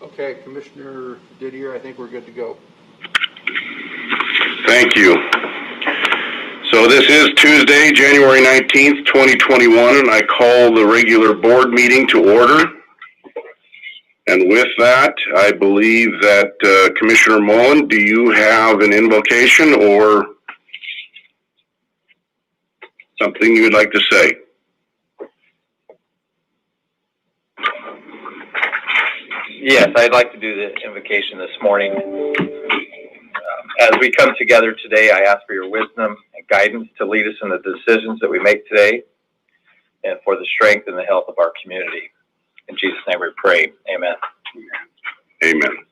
Okay, Commissioner Didier, I think we're good to go. Thank you. So this is Tuesday, January 19th, 2021, and I call the regular board meeting to order. And with that, I believe that Commissioner Mullen, do you have an invocation or something you would like to say? Yes, I'd like to do the invocation this morning. As we come together today, I ask for your wisdom and guidance to lead us in the decisions that we make today and for the strength and the health of our community. In Jesus' name we pray. Amen. Amen.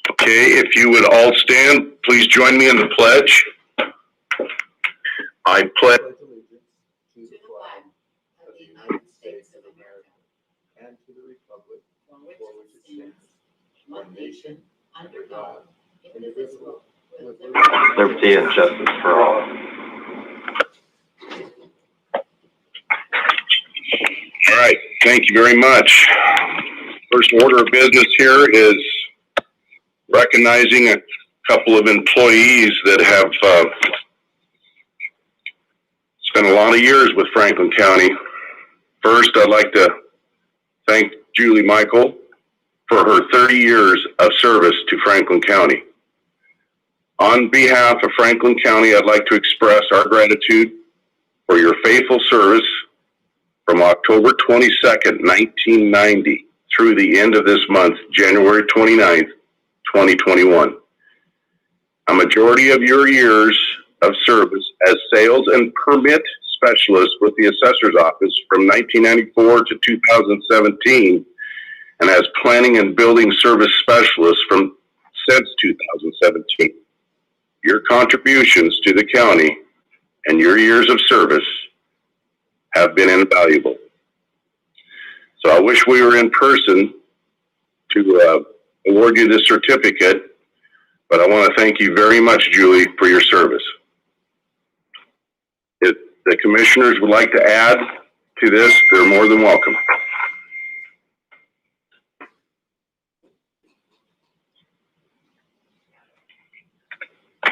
Okay, if you would all stand, please join me in the pledge. I pledge allegiance to the flag of the United States of America and to the republic for which it stands, one nation, under God, indivisible, with Liberty and justice for all. All right, thank you very much. First order of business here is recognizing a couple of employees that have spent a lot of years with Franklin County. First, I'd like to thank Julie Michael for her 30 years of service to Franklin County. On behalf of Franklin County, I'd like to express our gratitude for your faithful service from October 22nd, 1990 through the end of this month, January 29th, 2021. A majority of your years of service as sales and permit specialist with the assessor's office from 1994 to 2017 and as planning and building service specialist since 2017. Your contributions to the county and your years of service have been invaluable. So I wish we were in person to award you this certificate, but I want to thank you very much, Julie, for your service. If the commissioners would like to add to this, they're more than welcome.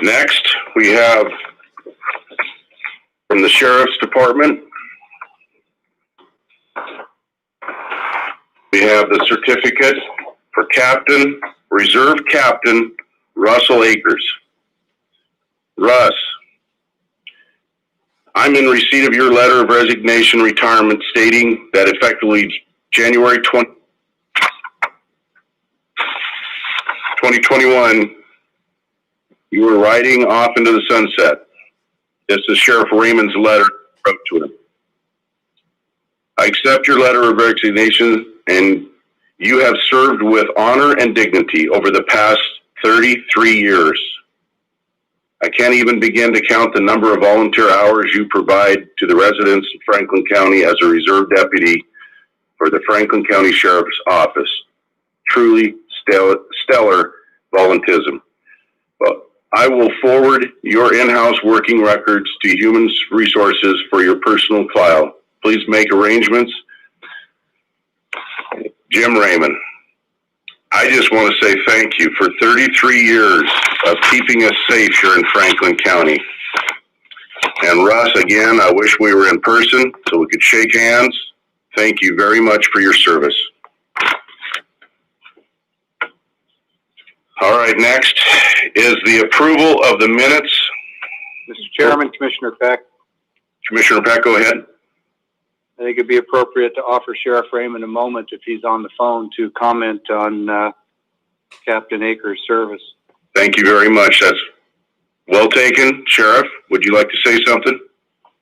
Next, we have from the Sheriff's Department, we have the certificate for Captain, Reserve Captain Russell Akers. Russ, I'm in receipt of your letter of resignation retirement stating that effectively January 2021, you were riding off into the sunset. This is Sheriff Raymond's letter wrote to him. I accept your letter of resignation, and you have served with honor and dignity over the past 33 years. I can't even begin to count the number of volunteer hours you provide to the residents of Franklin County as a reserve deputy for the Franklin County Sheriff's Office. Truly stellar volunteerism. Well, I will forward your in-house working records to Human Resources for your personal file. Please make arrangements. Jim Raymond, I just want to say thank you for 33 years of keeping us safe here in Franklin County. And Russ, again, I wish we were in person so we could shake hands. Thank you very much for your service. All right, next is the approval of the minutes. Mr. Chairman, Commissioner Peck, Commissioner Peck, go ahead. I think it'd be appropriate to offer Sheriff Raymond a moment if he's on the phone to comment on Captain Akers' service. Thank you very much. That's well taken. Sheriff, would you like to say something?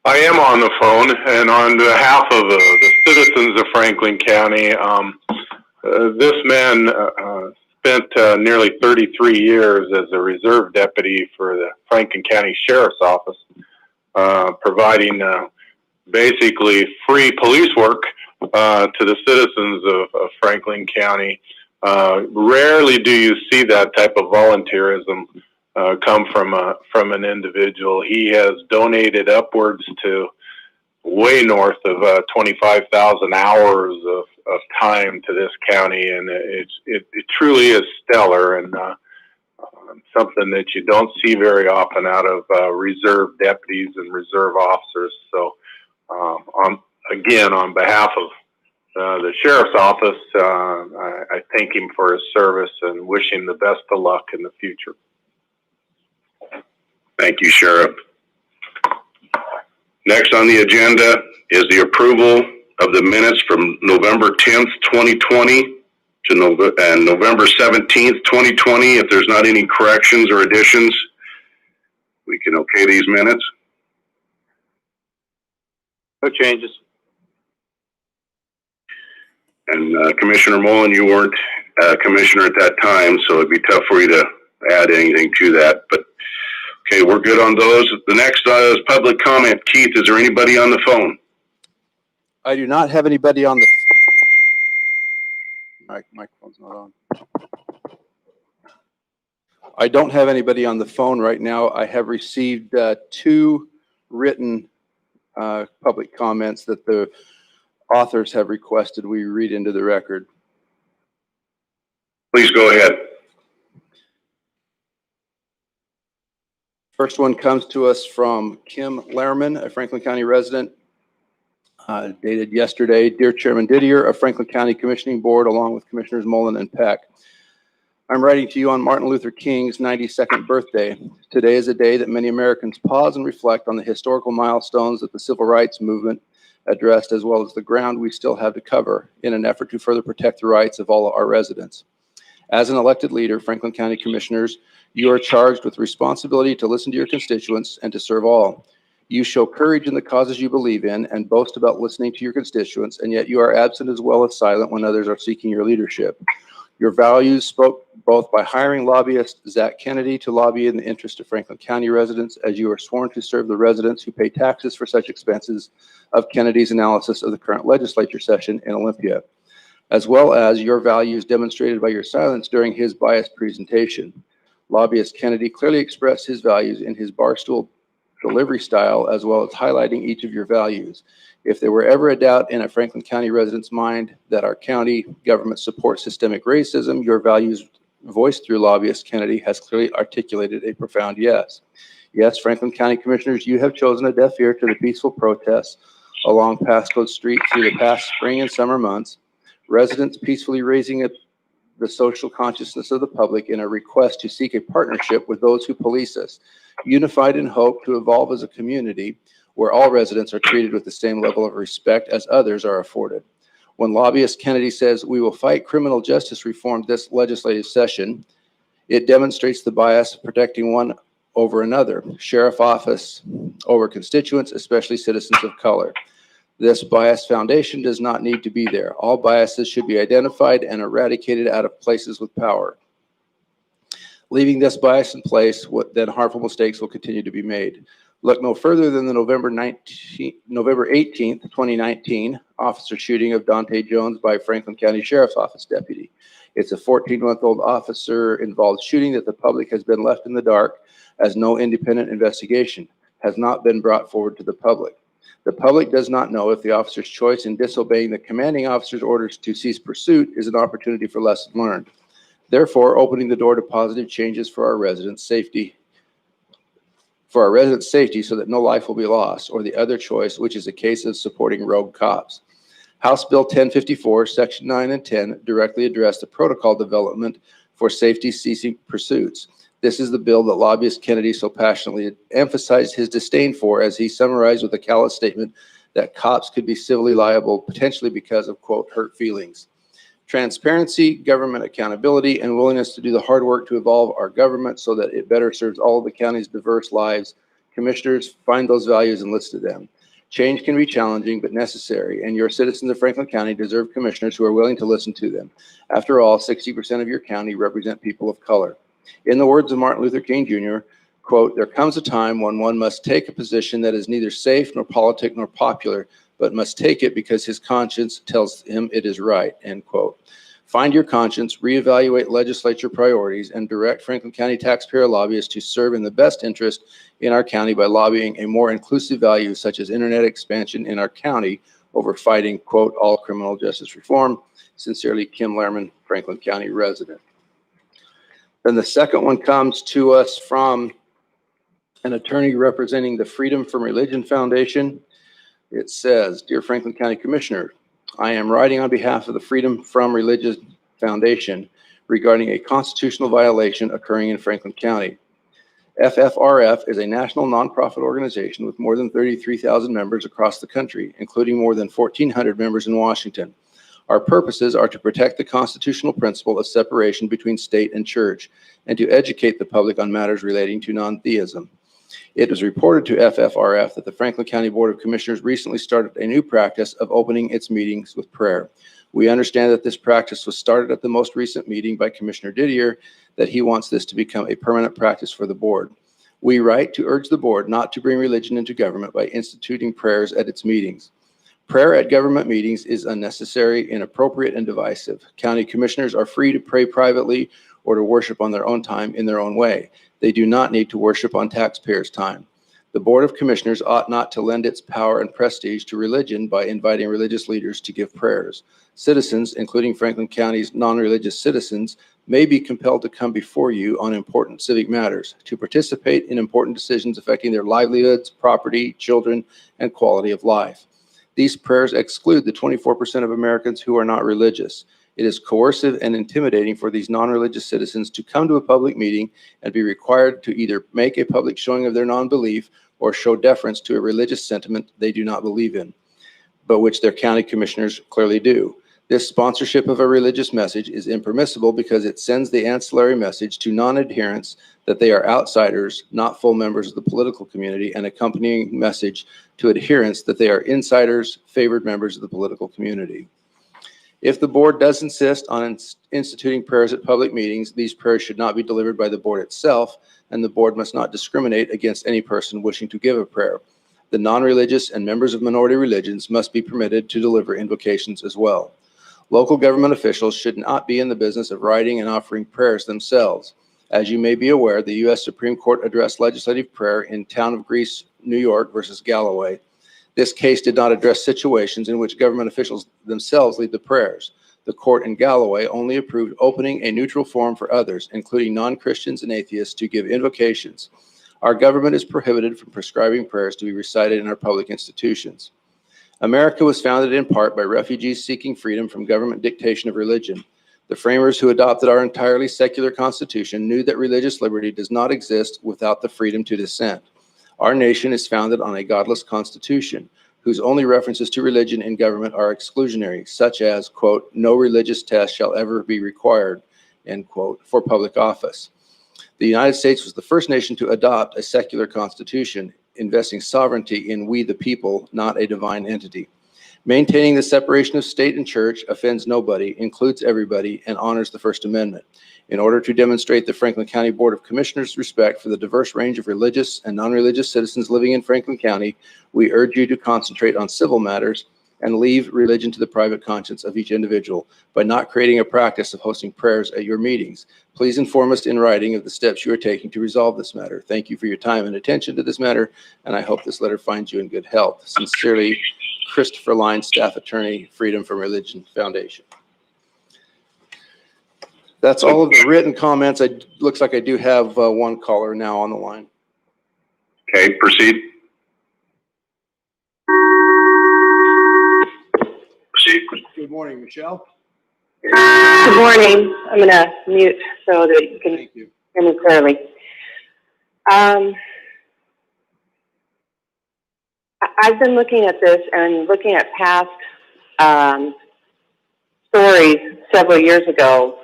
I am on the phone, and on behalf of the citizens of Franklin County, this man spent nearly 33 years as a reserve deputy for the Franklin County Sheriff's Office, providing basically free police work to the citizens of Franklin County. Rarely do you see that type of volunteerism come from an individual. He has donated upwards to way north of 25,000 hours of time to this county, and it truly is stellar, and something that you don't see very often out of reserve deputies and reserve officers. So, on behalf of the sheriff's office, I thank him for his service and wish him the best of luck in the future. Thank you, Sheriff. Next on the agenda is the approval of the minutes from November 10th, 2020 to November 17th, 2020. If there's not any corrections or additions, we can okay these minutes. No changes. And Commissioner Mullen, you weren't commissioner at that time, so it'd be tough for you to add anything to that. But okay, we're good on those. The next is public comment. Keith, is there anybody on the phone? I do not have anybody on the. Microphone's not on. I don't have anybody on the phone right now. I have received 2 written public comments that the authors have requested we read into the record. Please go ahead. First one comes to us from Kim Lehrman, a Franklin County resident, dated yesterday. Dear Chairman Didier of Franklin County Commissioning Board, along with Commissioners Mullen and Peck, I'm writing to you on Martin Luther King's 92nd birthday. Today is a day that many Americans pause and reflect on the historical milestones that the civil rights movement addressed, as well as the ground we still have to cover in an effort to further protect the rights of all our residents. As an elected leader, Franklin County Commissioners, you are charged with responsibility to listen to your constituents and to serve all. You show courage in the causes you believe in and boast about listening to your constituents, and yet you are absent as well as silent when others are seeking your leadership. Your values spoke both by hiring lobbyist Zach Kennedy to lobby in the interest of Franklin County residents, as you are sworn to serve the residents who pay taxes for such expenses, of Kennedy's analysis of the current legislature session in Olympia, as well as your values demonstrated by your silence during his biased presentation. Lobbyist Kennedy clearly expressed his values in his barstool delivery style, as well as highlighting each of your values. If there were ever a doubt in a Franklin County resident's mind that our county government supports systemic racism, your values voiced through lobbyist Kennedy has clearly articulated a profound yes. Yes, Franklin County Commissioners, you have chosen a deaf ear to the peaceful protests along Passcode Street through the past spring and summer months. Residents peacefully raising the social consciousness of the public in a request to seek a partnership with those who police us, unified in hope to evolve as a community where all residents are treated with the same level of respect as others are afforded. When lobbyist Kennedy says we will fight criminal justice reform this legislative session, it demonstrates the bias of protecting one over another, sheriff office over constituents, especially citizens of color. This bias foundation does not need to be there. All biases should be identified and eradicated out of places with power. Leaving this bias in place, then harmful mistakes will continue to be made. Look no further than the November 18th, 2019 officer shooting of Dante Jones by Franklin County Sheriff's Office deputy. It's a 14-month-old officer-involved shooting that the public has been left in the dark, as no independent investigation has not been brought forward to the public. The public does not know if the officer's choice in disobeying the commanding officer's orders to cease pursuit is an opportunity for lessons learned. Therefore, opening the door to positive changes for our residents' safety so that no life will be lost, or the other choice, which is a case of supporting rogue cops. House Bill 1054, Section 9 and 10 directly address the protocol development for safety ceasing pursuits. This is the bill that lobbyist Kennedy so passionately emphasized his disdain for, as he summarized with a callous statement that cops could be civilly liable potentially because of, quote, hurt feelings. Transparency, government accountability, and willingness to do the hard work to evolve our government so that it better serves all of the county's diverse lives. Commissioners, find those values and list them. Change can be challenging but necessary, and your citizens of Franklin County deserve commissioners who are willing to listen to them. After all, 60% of your county represent people of color. In the words of Martin Luther King Jr., quote, there comes a time when one must take a position that is neither safe nor politic nor popular, but must take it because his conscience tells him it is right, end quote. Find your conscience, reevaluate legislature priorities, and direct Franklin County taxpayer lobbyists to serve in the best interest in our county by lobbying a more inclusive value such as internet expansion in our county over fighting, quote, all criminal justice reform. Sincerely, Kim Lehrman, Franklin County resident. Then the second one comes to us from an attorney representing the Freedom from Religion Foundation. It says, Dear Franklin County Commissioner, I am writing on behalf of the Freedom from Religion Foundation regarding a constitutional violation occurring in Franklin County. FFRF is a national nonprofit organization with more than 33,000 members across the country, including more than 1,400 members in Washington. Our purposes are to protect the constitutional principle of separation between state and church and to educate the public on matters relating to non-theism. It was reported to FFRF that the Franklin County Board of Commissioners recently started a new practice of opening its meetings with prayer. We understand that this practice was started at the most recent meeting by Commissioner Didier, that he wants this to become a permanent practice for the board. We write to urge the board not to bring religion into government by instituting prayers at its meetings. Prayer at government meetings is unnecessary, inappropriate, and divisive. County commissioners are free to pray privately or to worship on their own time in their own way. They do not need to worship on taxpayers' time. The Board of Commissioners ought not to lend its power and prestige to religion by inviting religious leaders to give prayers. Citizens, including Franklin County's non-religious citizens, may be compelled to come before you on important civic matters, to participate in important decisions affecting their livelihoods, property, children, and quality of life. These prayers exclude the 24% of Americans who are not religious. It is coercive and intimidating for these non-religious citizens to come to a public meeting and be required to either make a public showing of their non-belief or show deference to a religious sentiment they do not believe in, but which their county commissioners clearly do. This sponsorship of a religious message is impermissible because it sends the ancillary message to non-adherents that they are outsiders, not full members of the political community, and accompanying message to adherents that they are insiders, favored members of the political community. If the board does insist on instituting prayers at public meetings, these prayers should not be delivered by the board itself, and the board must not discriminate against any person wishing to give a prayer. The non-religious and members of minority religions must be permitted to deliver invocations as well. Local government officials should not be in the business of writing and offering prayers themselves. As you may be aware, the U.S. Supreme Court addressed legislative prayer in Town of Greece, New York versus Galloway. This case did not address situations in which government officials themselves lead the prayers. The court in Galloway only approved opening a neutral forum for others, including non-Christians and atheists, to give invocations. Our government is prohibited from prescribing prayers to be recited in our public institutions. America was founded in part by refugees seeking freedom from government dictation of religion. The framers who adopted our entirely secular Constitution knew that religious liberty does not exist without the freedom to dissent. Our nation is founded on a godless constitution, whose only references to religion in government are exclusionary, such as, quote, no religious test shall ever be required, end quote, for public office. The United States was the first nation to adopt a secular constitution, investing sovereignty in we the people, not a divine entity. Maintaining the separation of state and church offends nobody, includes everybody, and honors the First Amendment. In order to demonstrate the Franklin County Board of Commissioners' respect for the diverse range of religious and non-religious citizens living in Franklin County, we urge you to concentrate on civil matters and leave religion to the private conscience of each individual by not creating a practice of hosting prayers at your meetings. Please inform us in writing of the steps you are taking to resolve this matter. Thank you for your time and attention to this matter, and I hope this letter finds you in good health. Sincerely, Christopher Line, Staff Attorney, Freedom from Religion Foundation. That's all of the written comments. It looks like I do have one caller now on the line. Okay, proceed. Proceed. Good morning, Michelle. Good morning. I'm going to mute so that you can Thank you. hear me clearly. I've been looking at this and looking at past stories several years ago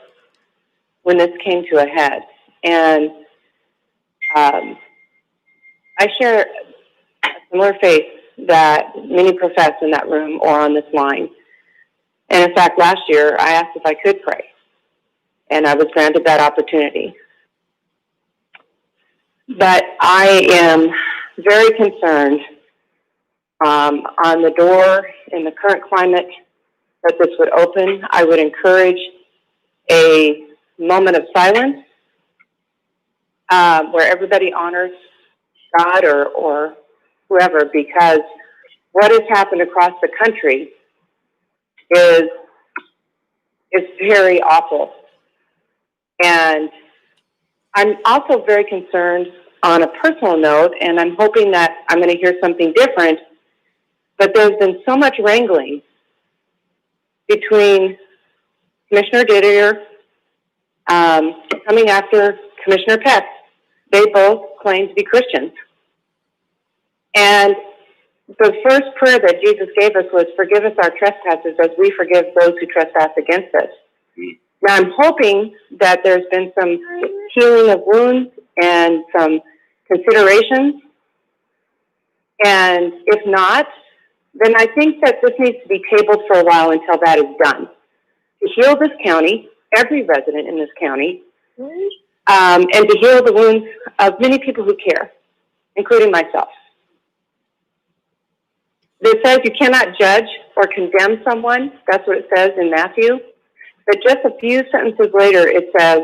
when this came to a head. And I share a similar faith that many profess in that room or on this line. And in fact, last year, I asked if I could pray, and I was granted that opportunity. But I am very concerned on the door in the current climate that this would open. I would encourage a moment of silence where everybody honors God or whoever, because what has happened across the country is very awful. And I'm also very concerned on a personal note, and I'm hoping that I'm going to hear something different, but there's been so much wrangling between Commissioner Didier coming after Commissioner Peck. They both claim to be Christians. And the first prayer that Jesus gave us was, forgive us our trespasses as we forgive those who trespass against us. Now, I'm hoping that there's been some healing of wounds and some considerations. And if not, then I think that this needs to be tabled for a while until that is done. To heal this county, every resident in this county, and to heal the wounds of many people who care, including myself. It says you cannot judge or condemn someone. That's what it says in Matthew. But just a few sentences later, it says,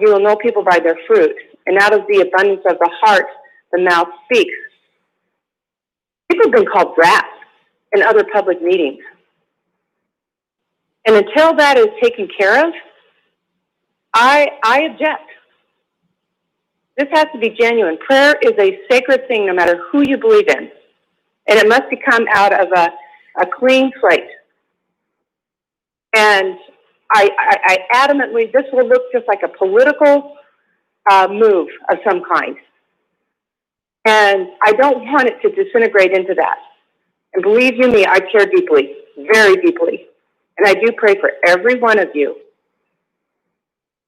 you will know people by their fruit. And out of the abundance of the heart, the mouth speaks. People have been called brats in other public meetings. And until that is taken care of, I object. This has to be genuine. Prayer is a sacred thing no matter who you believe in. And it must come out of a clean slate. And I adamantly, this will look just like a political move of some kind. And I don't want it to disintegrate into that. And believe you me, I care deeply, very deeply. And I do pray for every one of you.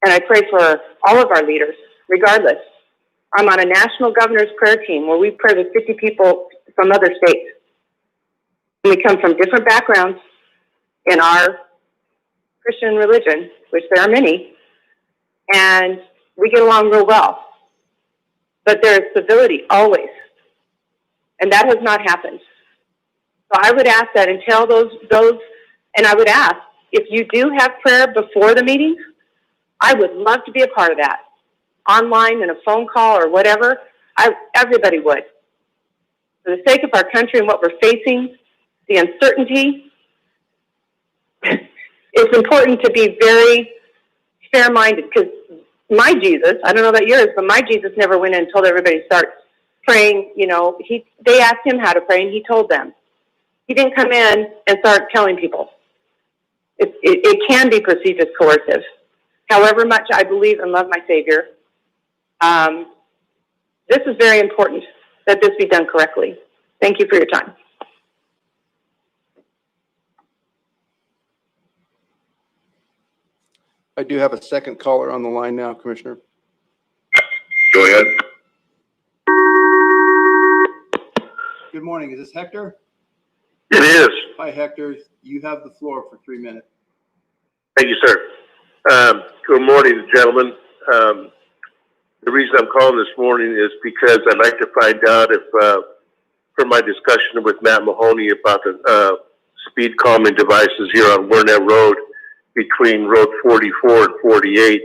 And I pray for all of our leaders, regardless. I'm on a national governor's prayer team where we pray with 50 people from other states. And we come from different backgrounds in our Christian religion, which there are many, and we get along real well. But there is civility always. And that has not happened. So I would ask that until those, and I would ask, if you do have prayer before the meetings, I would love to be a part of that. Online, in a phone call or whatever, everybody would. For the sake of our country and what we're facing, the uncertainty, it's important to be very fair-minded, because my Jesus, I don't know about yours, but my Jesus never went in and told everybody to start praying. You know, they asked him how to pray, and he told them. He didn't come in and start telling people. It can be perceived as coercive. However much I believe and love my Savior, this is very important that this be done correctly. Thank you for your time. I do have a second caller on the line now, Commissioner. Go ahead. Good morning. Is this Hector? It is. Hi, Hector. You have the floor for 3 minutes. Thank you, sir. Good morning, gentlemen. The reason I'm calling this morning is because I'd like to find out if, from my discussion with Matt Mahoney about the speed calming devices here on Wernette Road between Road 44 and 48.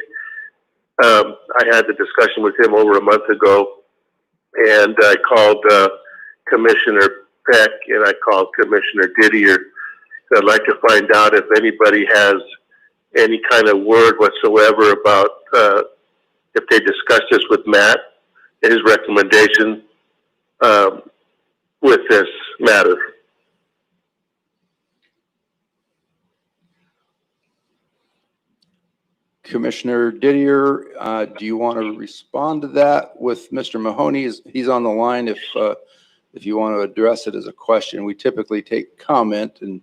I had the discussion with him over a month ago, and I called Commissioner Peck and I called Commissioner Didier. So I'd like to find out if anybody has any kind of word whatsoever about if they discussed this with Matt, his recommendation with this matter. Commissioner Didier, do you want to respond to that with Mr. Mahoney? He's on the line. If you want to address it as a question, we typically take comment and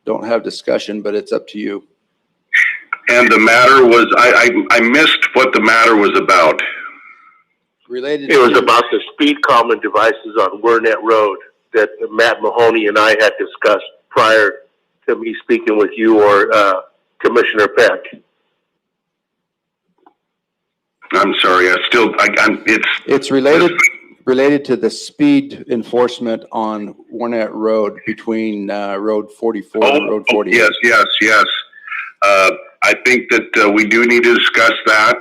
don't have discussion, but it's up to you. And the matter was, I missed what the matter was about. Related. It was about the speed calming devices on Wernette Road that Matt Mahoney and I had discussed prior to me speaking with you or Commissioner Peck. I'm sorry. It's related to the speed enforcement on Wernette Road between Road 44 and Road 48. Yes. I think that we do need to discuss that.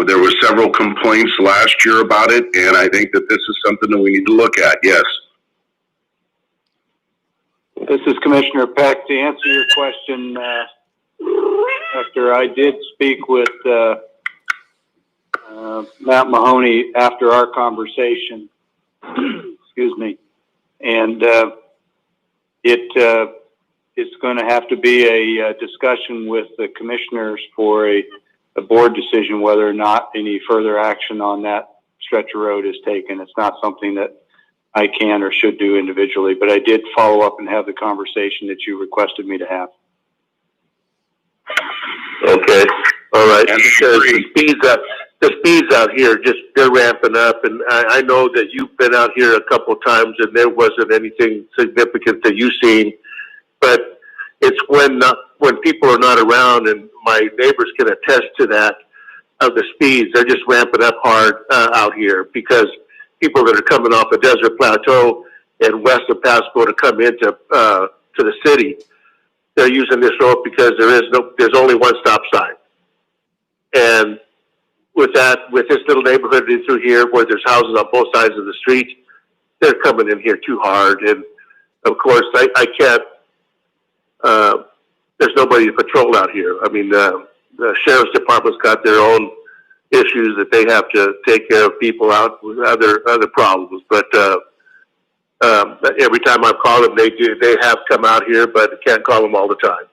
There were several complaints last year about it, and I think that this is something that we need to look at, yes. This is Commissioner Peck. To answer your question, Hector, I did speak with Matt Mahoney after our conversation. Excuse me. And it's going to have to be a discussion with the commissioners for a board decision whether or not any further action on that stretch of road is taken. It's not something that I can or should do individually, but I did follow up and have the conversation that you requested me to have. Okay, all right. And Because the speeds out here, they're ramping up, and I know that you've been out here a couple times, and there wasn't anything significant that you've seen. But it's when people are not around, and my neighbors can attest to that, of the speeds. They're just ramping up hard out here because people that are coming off the Desert Plateau and west of Pasco to come into to the city, they're using this road because there's only one stop sign. And with this little neighborhood in through here where there's houses on both sides of the street, they're coming in here too hard. And of course, I can't. There's nobody to patrol out here. I mean, the sheriff's department's got their own issues that they have to take care of people out with other problems. But every time I've called them, they have come out here, but I can't call them all the time.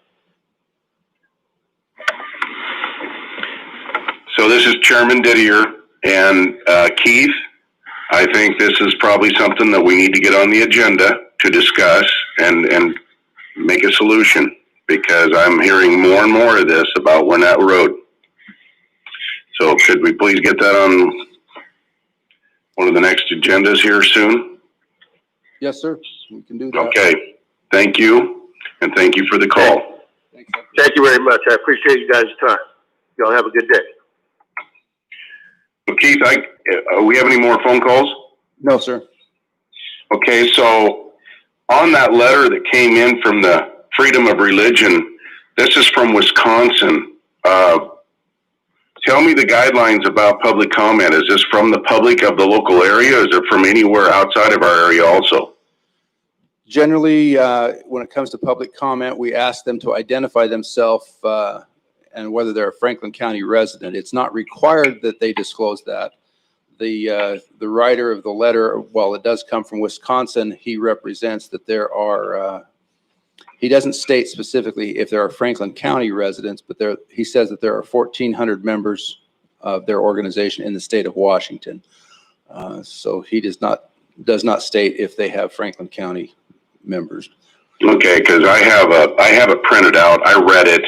So this is Chairman Didier and Keith. I think this is probably something that we need to get on the agenda to discuss and make a solution, because I'm hearing more and more of this about Winnett Road. So could we please get that on one of the next agendas here soon? Yes, sir. We can do that. Okay. Thank you. And thank you for the call. Thanks. Thank you very much. I appreciate you guys' time. Y'all have a good day. So Keith, we have any more phone calls? No, sir. Okay, so on that letter that came in from the Freedom of Religion, this is from Wisconsin. Tell me the guidelines about public comment. Is this from the public of the local area? Is it from anywhere outside of our area also? Generally, when it comes to public comment, we ask them to identify themselves and whether they're a Franklin County resident. It's not required that they disclose that. The writer of the letter, while it does come from Wisconsin, he represents that there are, he doesn't state specifically if there are Franklin County residents, but he says that there are 1,400 members of their organization in the state of Washington. So he does not state if they have Franklin County members. Okay, because I have it printed out. I read it,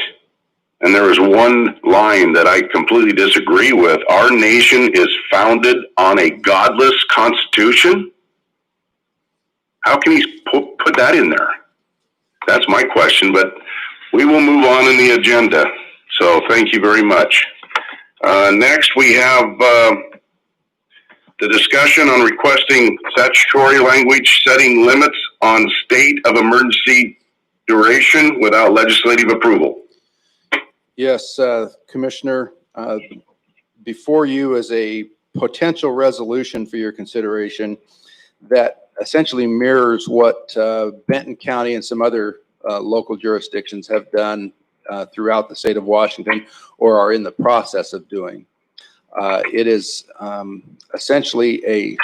and there was one line that I completely disagree with. Our nation is founded on a godless constitution. How can he put that in there? That's my question, but we will move on in the agenda. So thank you very much. Next, we have the discussion on requesting statutory language setting limits on state of emergency duration without legislative approval. Yes, Commissioner, before you is a potential resolution for your consideration that essentially mirrors what Benton County and some other local jurisdictions have done throughout the state of Washington or are in the process of doing. It is essentially a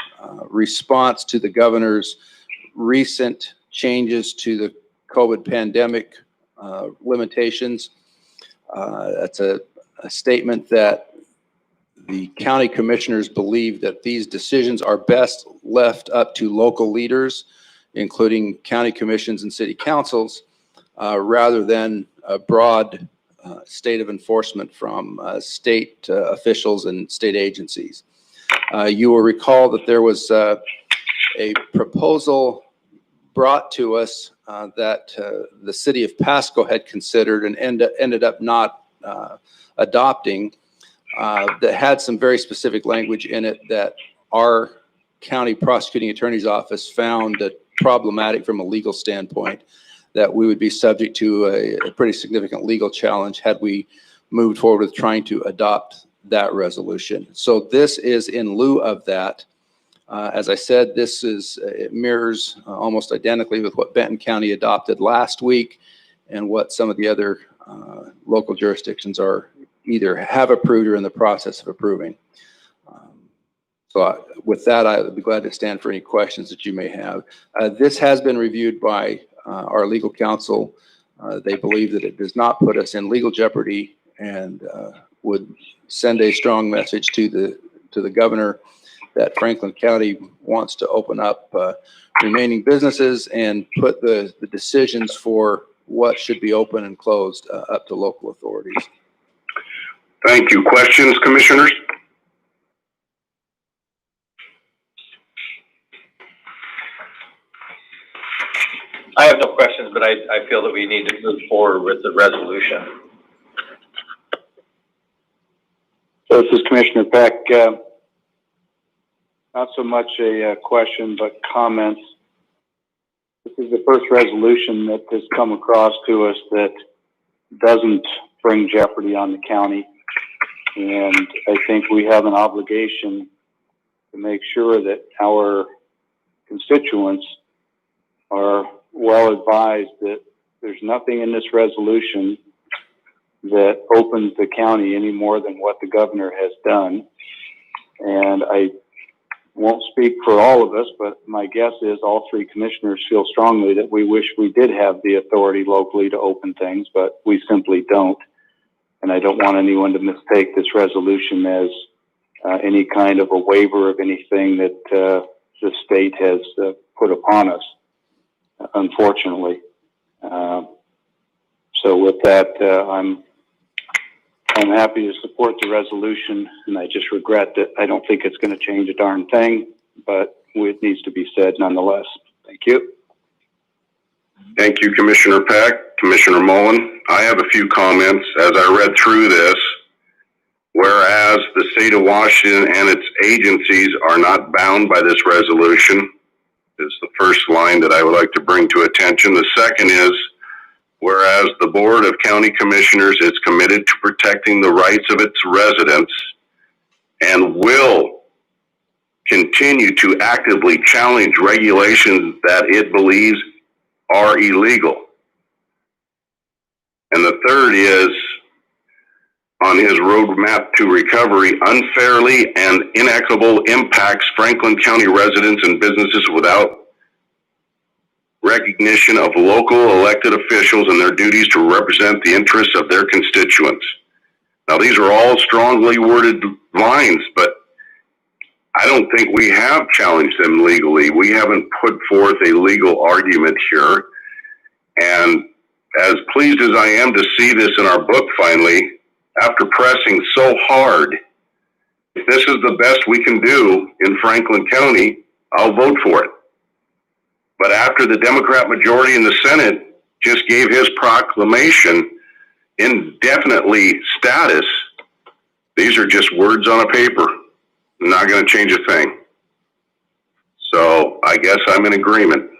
response to the governor's recent changes to the COVID pandemic limitations. That's a statement that the county commissioners believe that these decisions are best left up to local leaders, including county commissions and city councils, rather than a broad state of enforcement from state officials and state agencies. You will recall that there was a proposal brought to us that the city of Pasco had considered and ended up not adopting, that had some very specific language in it that our county prosecuting attorney's office found problematic from a legal standpoint, that we would be subject to a pretty significant legal challenge had we moved forward with trying to adopt that resolution. So this is in lieu of that. As I said, it mirrors almost identically with what Benton County adopted last week and what some of the other local jurisdictions are either have approved or in the process of approving. With that, I would be glad to stand for any questions that you may have. This has been reviewed by our legal counsel. They believe that it does not put us in legal jeopardy and would send a strong message to the governor that Franklin County wants to open up remaining businesses and put the decisions for what should be open and closed up to local authorities. Thank you. Questions, commissioners? I have no questions, but I feel that we need to move forward with the resolution. So this is Commissioner Peck. Not so much a question, but comments. This is the first resolution that has come across to us that doesn't bring jeopardy on the county. And I think we have an obligation to make sure that our constituents are well advised that there's nothing in this resolution that opens the county any more than what the governor has done. And I won't speak for all of us, but my guess is all three commissioners feel strongly that we wish we did have the authority locally to open things, but we simply don't. And I don't want anyone to mistake this resolution as any kind of a waiver of anything that the state has put upon us, unfortunately. So with that, I'm happy to support the resolution, and I just regret that I don't think it's going to change a darn thing, but it needs to be said nonetheless. Thank you. Thank you, Commissioner Peck. Commissioner Mullen, I have a few comments as I read through this. Whereas the state of Washington and its agencies are not bound by this resolution, is the first line that I would like to bring to attention. The second is, whereas the Board of County Commissioners is committed to protecting the rights of its residents and will continue to actively challenge regulations that it believes are illegal. And the third is, on his roadmap to recovery, unfairly and inequitable impacts Franklin County residents and businesses without recognition of local elected officials and their duties to represent the interests of their constituents. Now, these are all strongly worded lines, but I don't think we have challenged them legally. We haven't put forth a legal argument here. And as pleased as I am to see this in our book finally, after pressing so hard, if this is the best we can do in Franklin County, I'll vote for it. But after the Democrat majority in the Senate just gave his proclamation indefinitely status, these are just words on a paper. Not going to change a thing. So I guess I'm in agreement.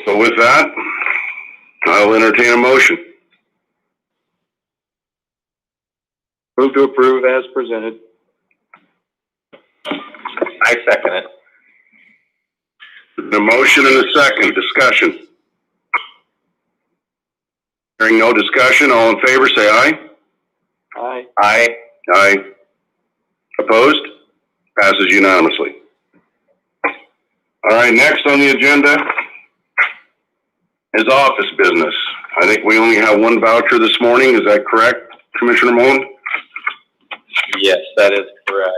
So with that, I'll entertain a motion. Move to approve as presented. I second it. The motion and a second. Discussion. Hearing no discussion, all in favor say aye. Aye. Aye. Aye. Opposed? Passes unanimously. All right, next on the agenda is office business. I think we only have one voucher this morning. Is that correct, Commissioner Mullen? Yes, that is correct.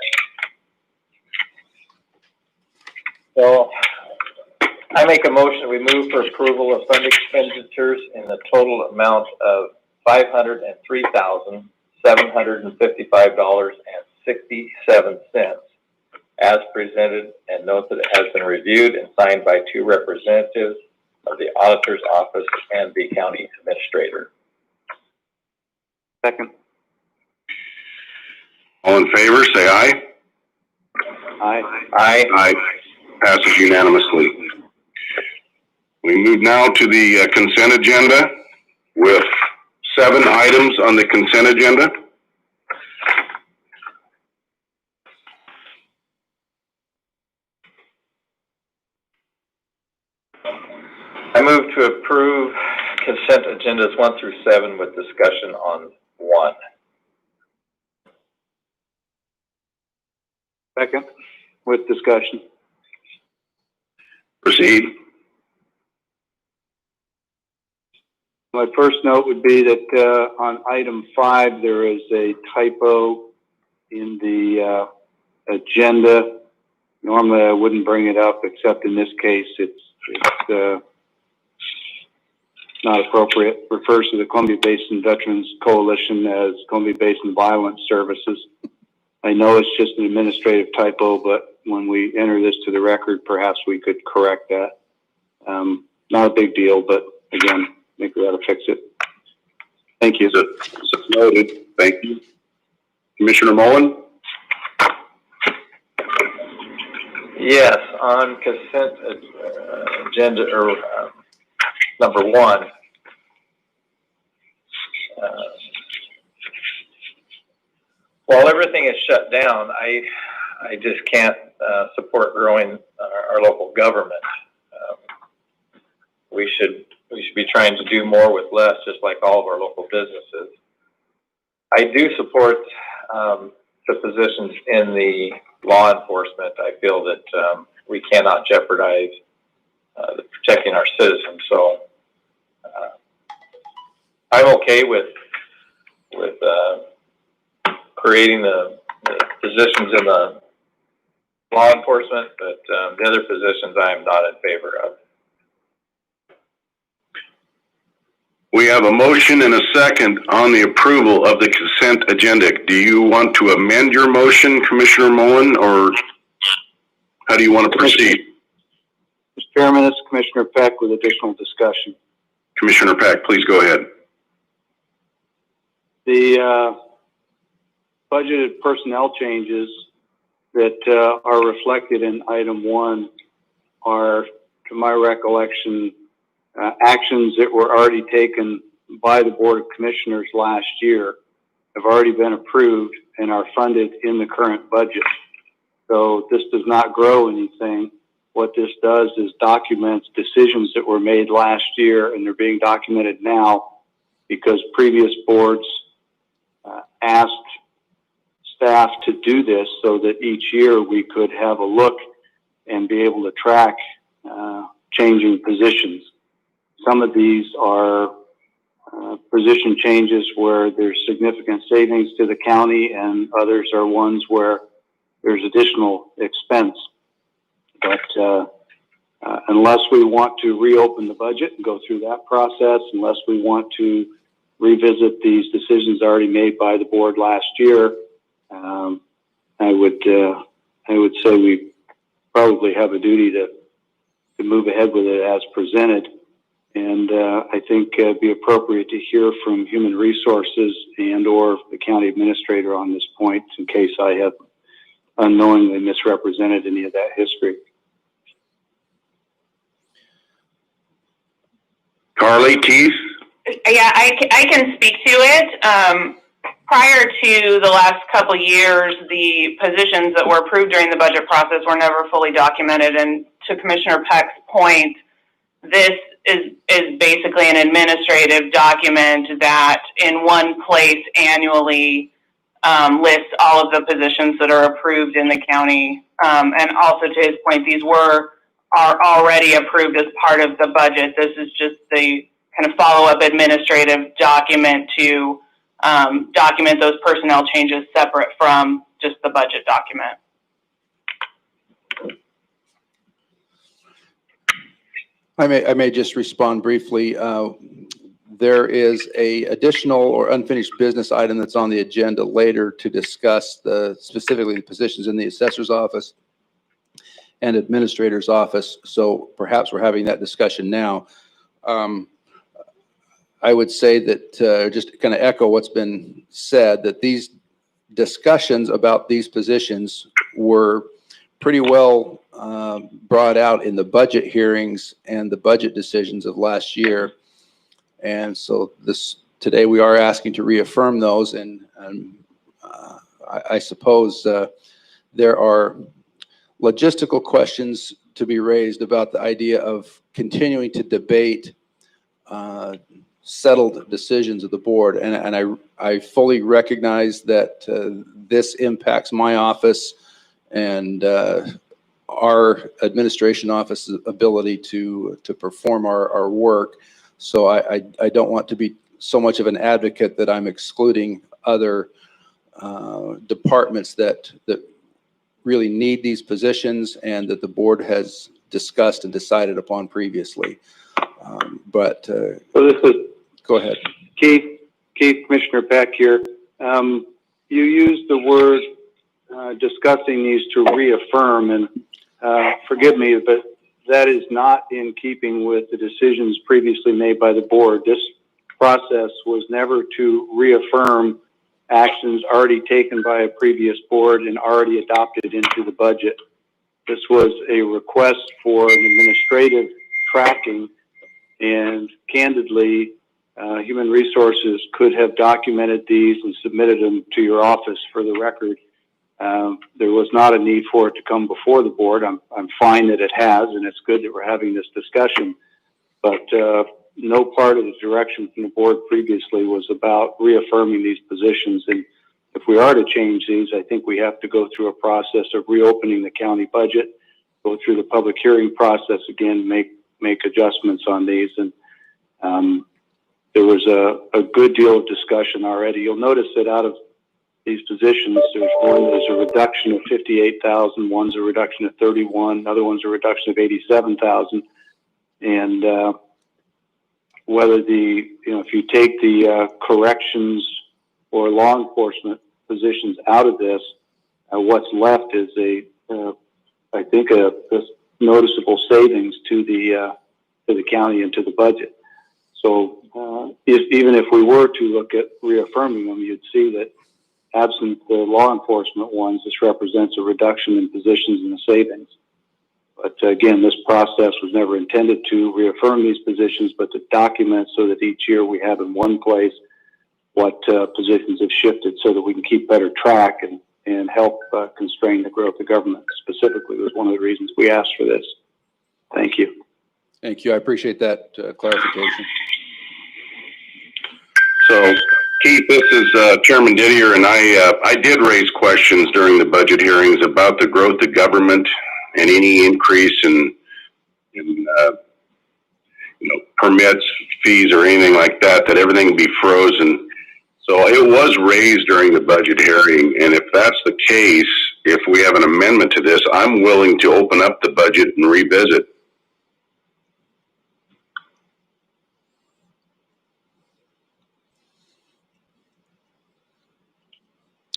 So I make a motion, we move for approval of fund expenditures in the total amount of $503,755.67 as presented, and note that it has been reviewed and signed by two representatives of the Auditor's Office and the County Administrator. Second. All in favor, say aye. Aye. Aye. Aye. Passes unanimously. We move now to the consent agenda with 7 items on the consent agenda. I move to approve consent agendas 1 through 7 with discussion on 1. Second, with discussion. Proceed. My first note would be that on item 5, there is a typo in the agenda. Normally, I wouldn't bring it up, except in this case, it's not appropriate. Refers to the Columbia Basin Veterans Coalition as Columbia Basin Violence Services. I know it's just an administrative typo, but when we enter this to the record, perhaps we could correct that. Not a big deal, but again, I think we ought to fix it. Thank you. So noted. Thank you. Commissioner Mullen? Yes, on consent agenda, or number 1. While everything is shut down, I just can't support growing our local government. We should be trying to do more with less, just like all of our local businesses. I do support the positions in the law enforcement. I feel that we cannot jeopardize protecting our citizens. So I'm okay with creating the positions in the law enforcement, but the other positions I am not in favor of. We have a motion and a second on the approval of the consent agenda. Do you want to amend your motion, Commissioner Mullen, or how do you want to proceed? Mr. Chairman, this is Commissioner Peck with additional discussion. Commissioner Peck, please go ahead. The budgeted personnel changes that are reflected in item 1 are, to my recollection, actions that were already taken by the Board of Commissioners last year, have already been approved and are funded in the current budget. So this does not grow anything. What this does is documents decisions that were made last year, and they're being documented now because previous boards asked staff to do this so that each year we could have a look and be able to track changing positions. Some of these are position changes where there's significant savings to the county, and others are ones where there's additional expense. But unless we want to reopen the budget and go through that process, unless we want to revisit these decisions already made by the board last year, I would say we probably have a duty to move ahead with it as presented. And I think it'd be appropriate to hear from Human Resources and or the county administrator on this point, in case I have unknowingly misrepresented any of that history. Carly, Keith? Yeah, I can speak to it. Prior to the last couple years, the positions that were approved during the budget process were never fully documented. And to Commissioner Peck's point, this is basically an administrative document that in one place annually lists all of the positions that are approved in the county. And also to his point, these are already approved as part of the budget. This is just the kind of follow-up administrative document to document those personnel changes separate from just the budget document. I may just respond briefly. There is a additional or unfinished business item that's on the agenda later to discuss specifically the positions in the assessor's office and administrator's office. So perhaps we're having that discussion now. I would say that just to kind of echo what's been said, that these discussions about these positions were pretty well brought out in the budget hearings and the budget decisions of last year. And so today we are asking to reaffirm those, and I suppose there are logistical questions to be raised about the idea of continuing to debate settled decisions of the board. And I fully recognize that this impacts my office and our administration office's ability to perform our work. So I don't want to be so much of an advocate that I'm excluding other departments that really need these positions and that the board has discussed and decided upon previously. But So this is go ahead. Keith, Commissioner Peck here. You used the word discussing these to reaffirm, and forgive me, but that is not in keeping with the decisions previously made by the board. This process was never to reaffirm actions already taken by a previous board and already adopted into the budget. This was a request for an administrative tracking, and candidly, Human Resources could have documented these and submitted them to your office for the record. There was not a need for it to come before the board. I'm fine that it has, and it's good that we're having this discussion. But no part of the direction from the board previously was about reaffirming these positions. And if we are to change these, I think we have to go through a process of reopening the county budget, go through the public hearing process again, make adjustments on these. And there was a good deal of discussion already. You'll notice that out of these positions, there's a reduction of 58,000, one's a reduction of 31, another one's a reduction of 87,000. And whether if you take the corrections or law enforcement positions out of this, what's left is I think a noticeable savings to the county and to the budget. So even if we were to look at reaffirming them, you'd see that absent the law enforcement ones, this represents a reduction in positions and the savings. But again, this process was never intended to reaffirm these positions, but to document so that each year we have in one place what positions have shifted so that we can keep better track and help constrain the growth of government. Specifically was one of the reasons we asked for this. Thank you. Thank you. I appreciate that clarification. So, Keith, this is Chairman Didier, and I did raise questions during the budget hearings about the growth of government and any increase in permits, fees, or anything like that, that everything be frozen. So it was raised during the budget hearing, and if that's the case, if we have an amendment to this, I'm willing to open up the budget and revisit.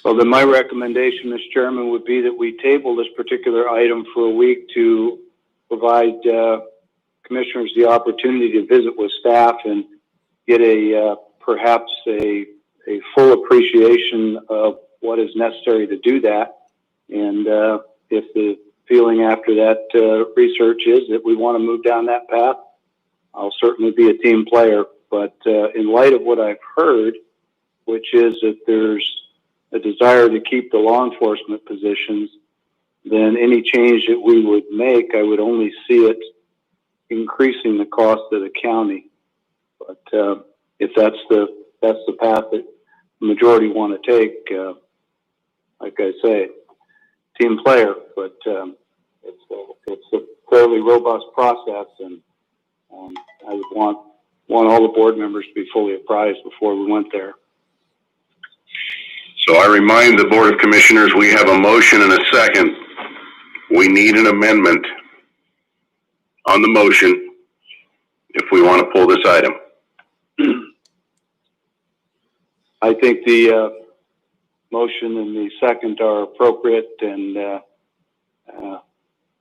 Well, then my recommendation, Mr. Chairman, would be that we table this particular item for a week to provide commissioners the opportunity to visit with staff and get perhaps a full appreciation of what is necessary to do that. And if the feeling after that research is that we want to move down that path, I'll certainly be a team player. But in light of what I've heard, which is that there's a desire to keep the law enforcement positions, then any change that we would make, I would only see it increasing the cost of the county. But if that's the path that the majority want to take, like I say, team player. But it's a fairly robust process, and I would want all the board members to be fully apprised before we went there. So I remind the Board of Commissioners, we have a motion and a second. We need an amendment on the motion if we want to pull this item. I think the motion and the second are appropriate, and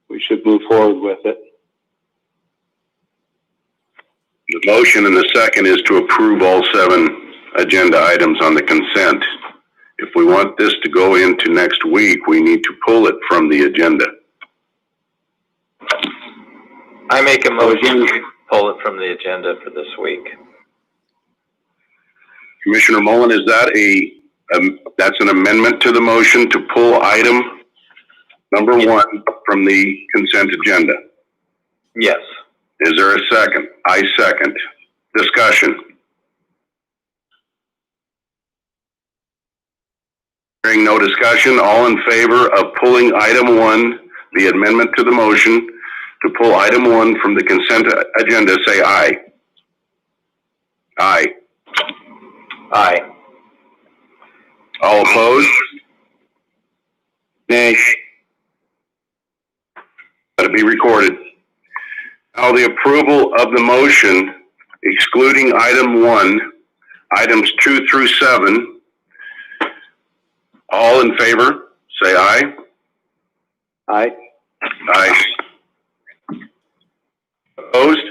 we should move forward with it. The motion and the second is to approve all 7 agenda items on the consent. If we want this to go into next week, we need to pull it from the agenda. I make a motion to pull it from the agenda for this week. Commissioner Mullen, is that that's an amendment to the motion to pull item number 1 from the consent agenda? Yes. Is there a second? I second. Discussion. Hearing no discussion, all in favor of pulling item 1, the amendment to the motion to pull item 1 from the consent agenda, say aye. Aye. Aye. All opposed? Nay. Let it be recorded. Now the approval of the motion excluding item 1, items 2 through 7. All in favor, say aye. Aye. Aye. Opposed?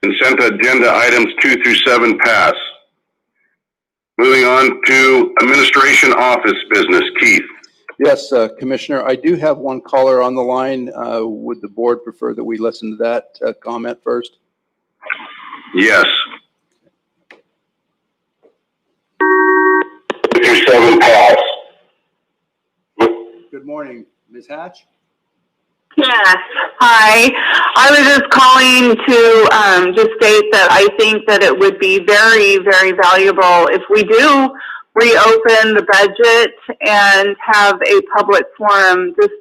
Consent agenda items 2 through 7 pass. Moving on to administration office business. Keith. Yes, Commissioner, I do have one caller on the line. Would the board prefer that we listen to that comment first? Yes. 2 through 7 pass. Good morning, Ms. Hatch. Yes, hi. I was just calling to just state that I think that it would be very, very valuable if we do reopen the budget and have a public forum, just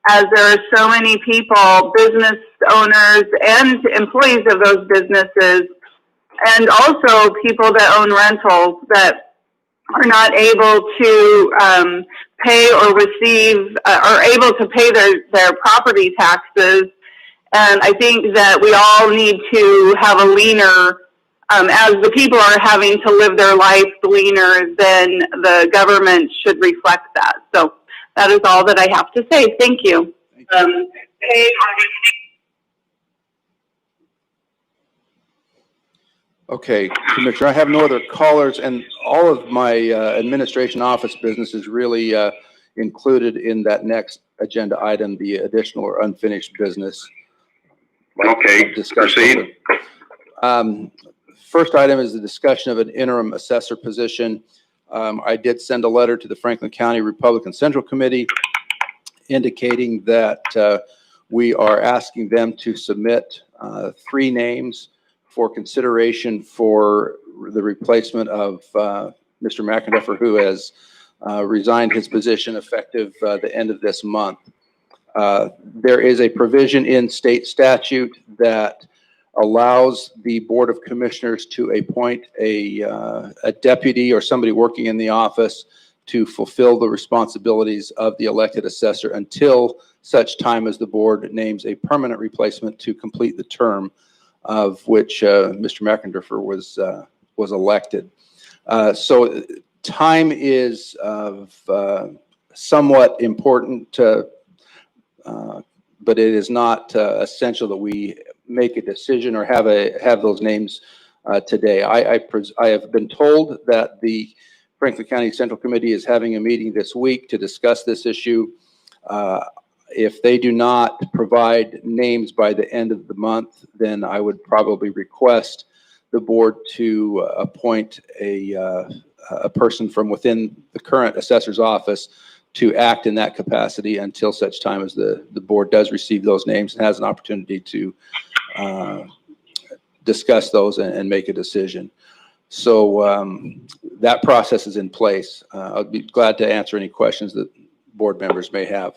as there are so many people, business owners and employees of those businesses, and also people that own rentals that are not able to pay or receive, are able to pay their property taxes. And I think that we all need to have a leaner, as the people are having to live their life leaner, then the government should reflect that. So that is all that I have to say. Thank you. Okay, Commissioner, I have no other callers, and all of my administration office business is really included in that next agenda item, the additional or unfinished business. Okay, proceed. First item is the discussion of an interim assessor position. I did send a letter to the Franklin County Republican Central Committee indicating that we are asking them to submit 3 names for consideration for the replacement of Mr. McIndoe, who has resigned his position effective the end of this month. There is a provision in state statute that allows the Board of Commissioners to appoint a deputy or somebody working in the office to fulfill the responsibilities of the elected assessor until such time as the board names a permanent replacement to complete the term of which Mr. McIndoe was elected. So time is of somewhat important, but it is not essential that we make a decision or have those names today. I have been told that the Franklin County Central Committee is having a meeting this week to discuss this issue. If they do not provide names by the end of the month, then I would probably request the board to appoint a person from within the current assessor's office to act in that capacity until such time as the board does receive those names and has an opportunity to discuss those and make a decision. So that process is in place. I'll be glad to answer any questions that board members may have.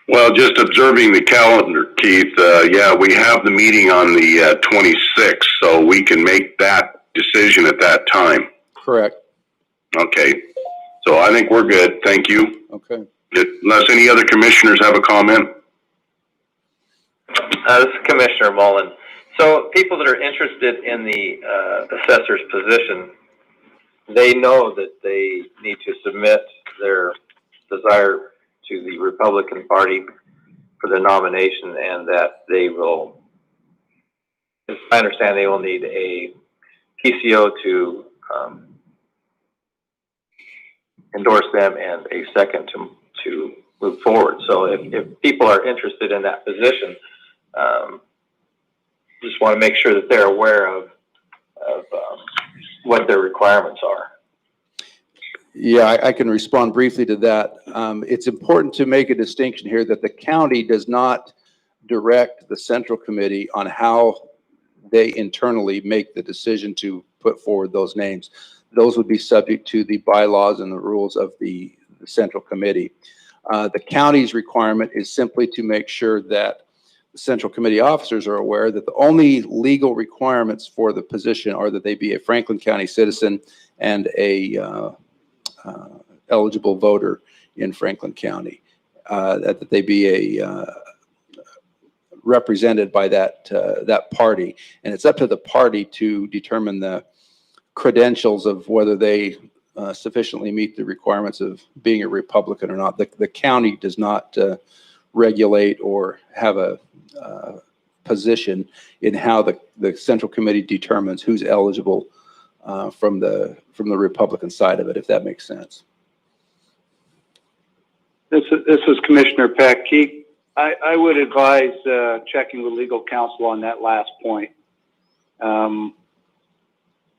Well, just observing the calendar, Keith, yeah, we have the meeting on the 26th, so we can make that decision at that time. Correct. Okay. So I think we're good. Thank you. Okay. Unless any other commissioners have a comment. This is Commissioner Mullen. So people that are interested in the assessor's position, they know that they need to submit their desire to the Republican Party for their nomination, and that they will, as I understand, they will need a PCO to endorse them and a second to move forward. So if people are interested in that position, just want to make sure that they're aware of what their requirements are. Yeah, I can respond briefly to that. It's important to make a distinction here that the county does not direct the Central Committee on how they internally make the decision to put forward those names. Those would be subject to the bylaws and the rules of the Central Committee. The county's requirement is simply to make sure that the Central Committee officers are aware that the only legal requirements for the position are that they be a Franklin County citizen and a eligible voter in Franklin County, that they be a represented by that party, and it's up to the party to determine the credentials of whether they sufficiently meet the requirements of being a Republican or not. The county does not regulate or have a position in how the Central Committee determines who's eligible from the Republican side of it, if that makes sense. This is Commissioner Peck. I would advise checking with legal counsel on that last point.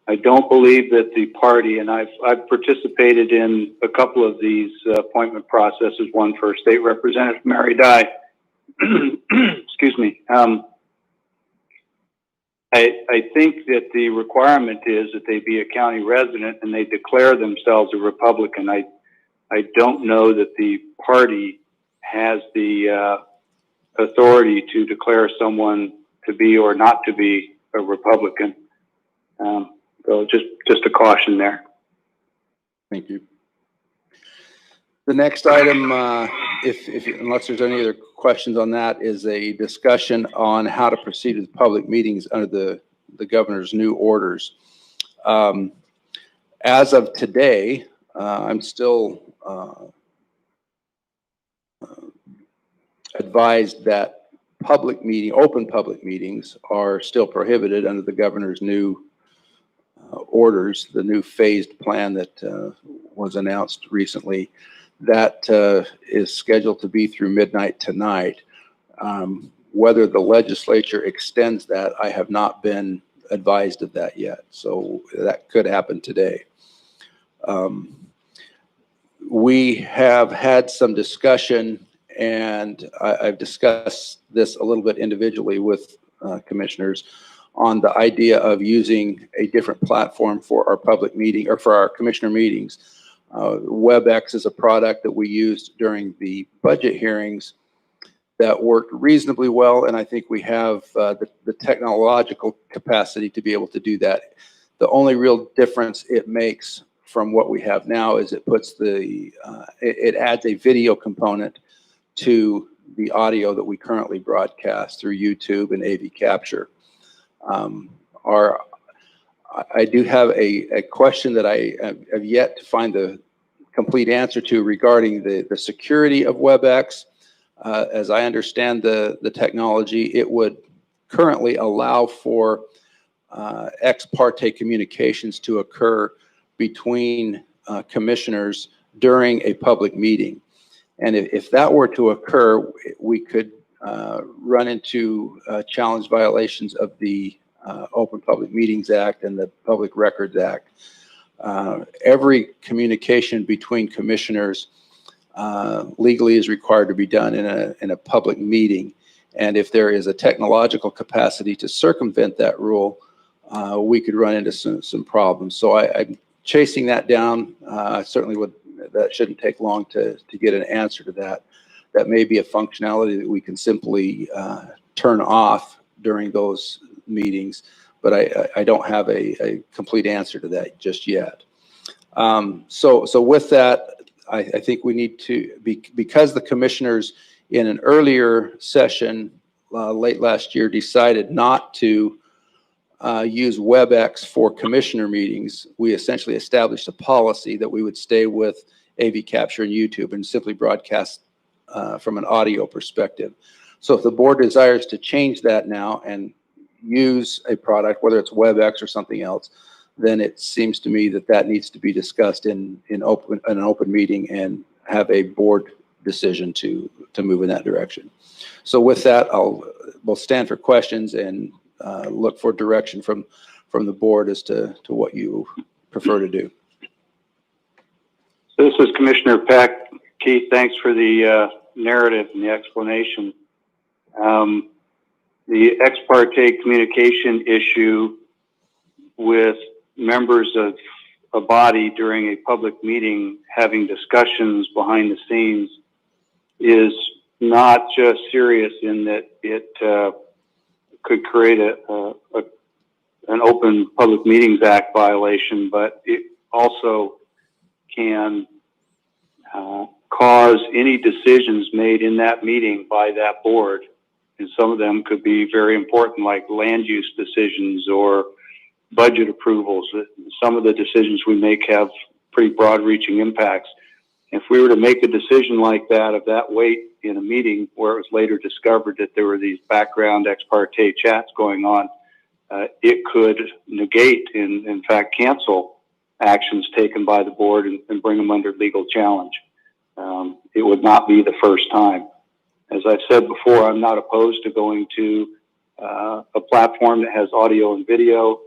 I don't believe that the party, and I've participated in a couple of these appointment processes, one for State Representative Mary Dye. Excuse me. I think that the requirement is that they be a county resident and they declare themselves a Republican. I don't know that the party has the authority to declare someone to be or not to be a Republican. So just a caution there. Thank you. The next item, unless there's any other questions on that, is a discussion on how to proceed with public meetings under the governor's new orders. As of today, I'm still advised that open public meetings are still prohibited under the governor's new orders, the new phased plan that was announced recently. That is scheduled to be through midnight tonight. Whether the legislature extends that, I have not been advised of that yet. So that could happen today. We have had some discussion, and I've discussed this a little bit individually with commissioners on the idea of using a different platform for our public meeting or for our commissioner meetings. WebEx is a product that we used during the budget hearings that worked reasonably well, and I think we have the technological capacity to be able to do that. The only real difference it makes from what we have now is it puts it adds a video component to the audio that we currently broadcast through YouTube and AV Capture. I do have a question that I have yet to find the complete answer to regarding the security of WebEx. As I understand the technology, it would currently allow for ex parte communications to occur between commissioners during a public meeting. And if that were to occur, we could run into challenge violations of the Open Public Meetings Act and the Public Records Act. Every communication between commissioners legally is required to be done in a public meeting. And if there is a technological capacity to circumvent that rule, we could run into some problems. So I'm chasing that down. That shouldn't take long to get an answer to that. That may be a functionality that we can simply turn off during those meetings, but I don't have a complete answer to that just yet. So with that, I think we need to, because the commissioners in an earlier session late last year decided not to use WebEx for commissioner meetings, we essentially established a policy that we would stay with AV Capture and YouTube and simply broadcast from an audio perspective. So if the board desires to change that now and use a product, whether it's WebEx or something else, then it seems to me that needs to be discussed in an open meeting and have a board decision to move in that direction. So with that, we'll stand for questions and look for direction from the board as to what you prefer to do. So this is Commissioner Peck. Keith, thanks for the narrative and the explanation. The ex parte communication issue with members of a body during a public meeting having discussions behind the scenes is not just serious in that it could create an Open Public Meetings Act violation, but it also can cause any decisions made in that meeting by that board. And some of them could be very important, like land use decisions or budget approvals. Some of the decisions we make have pretty broad reaching impacts. If we were to make a decision like that of that weight in a meeting where it was later discovered that there were these background ex parte chats going on, it could negate and in fact cancel actions taken by the board and bring them under legal challenge. It would not be the first time. As I've said before, I'm not opposed to going to a platform that has audio and video.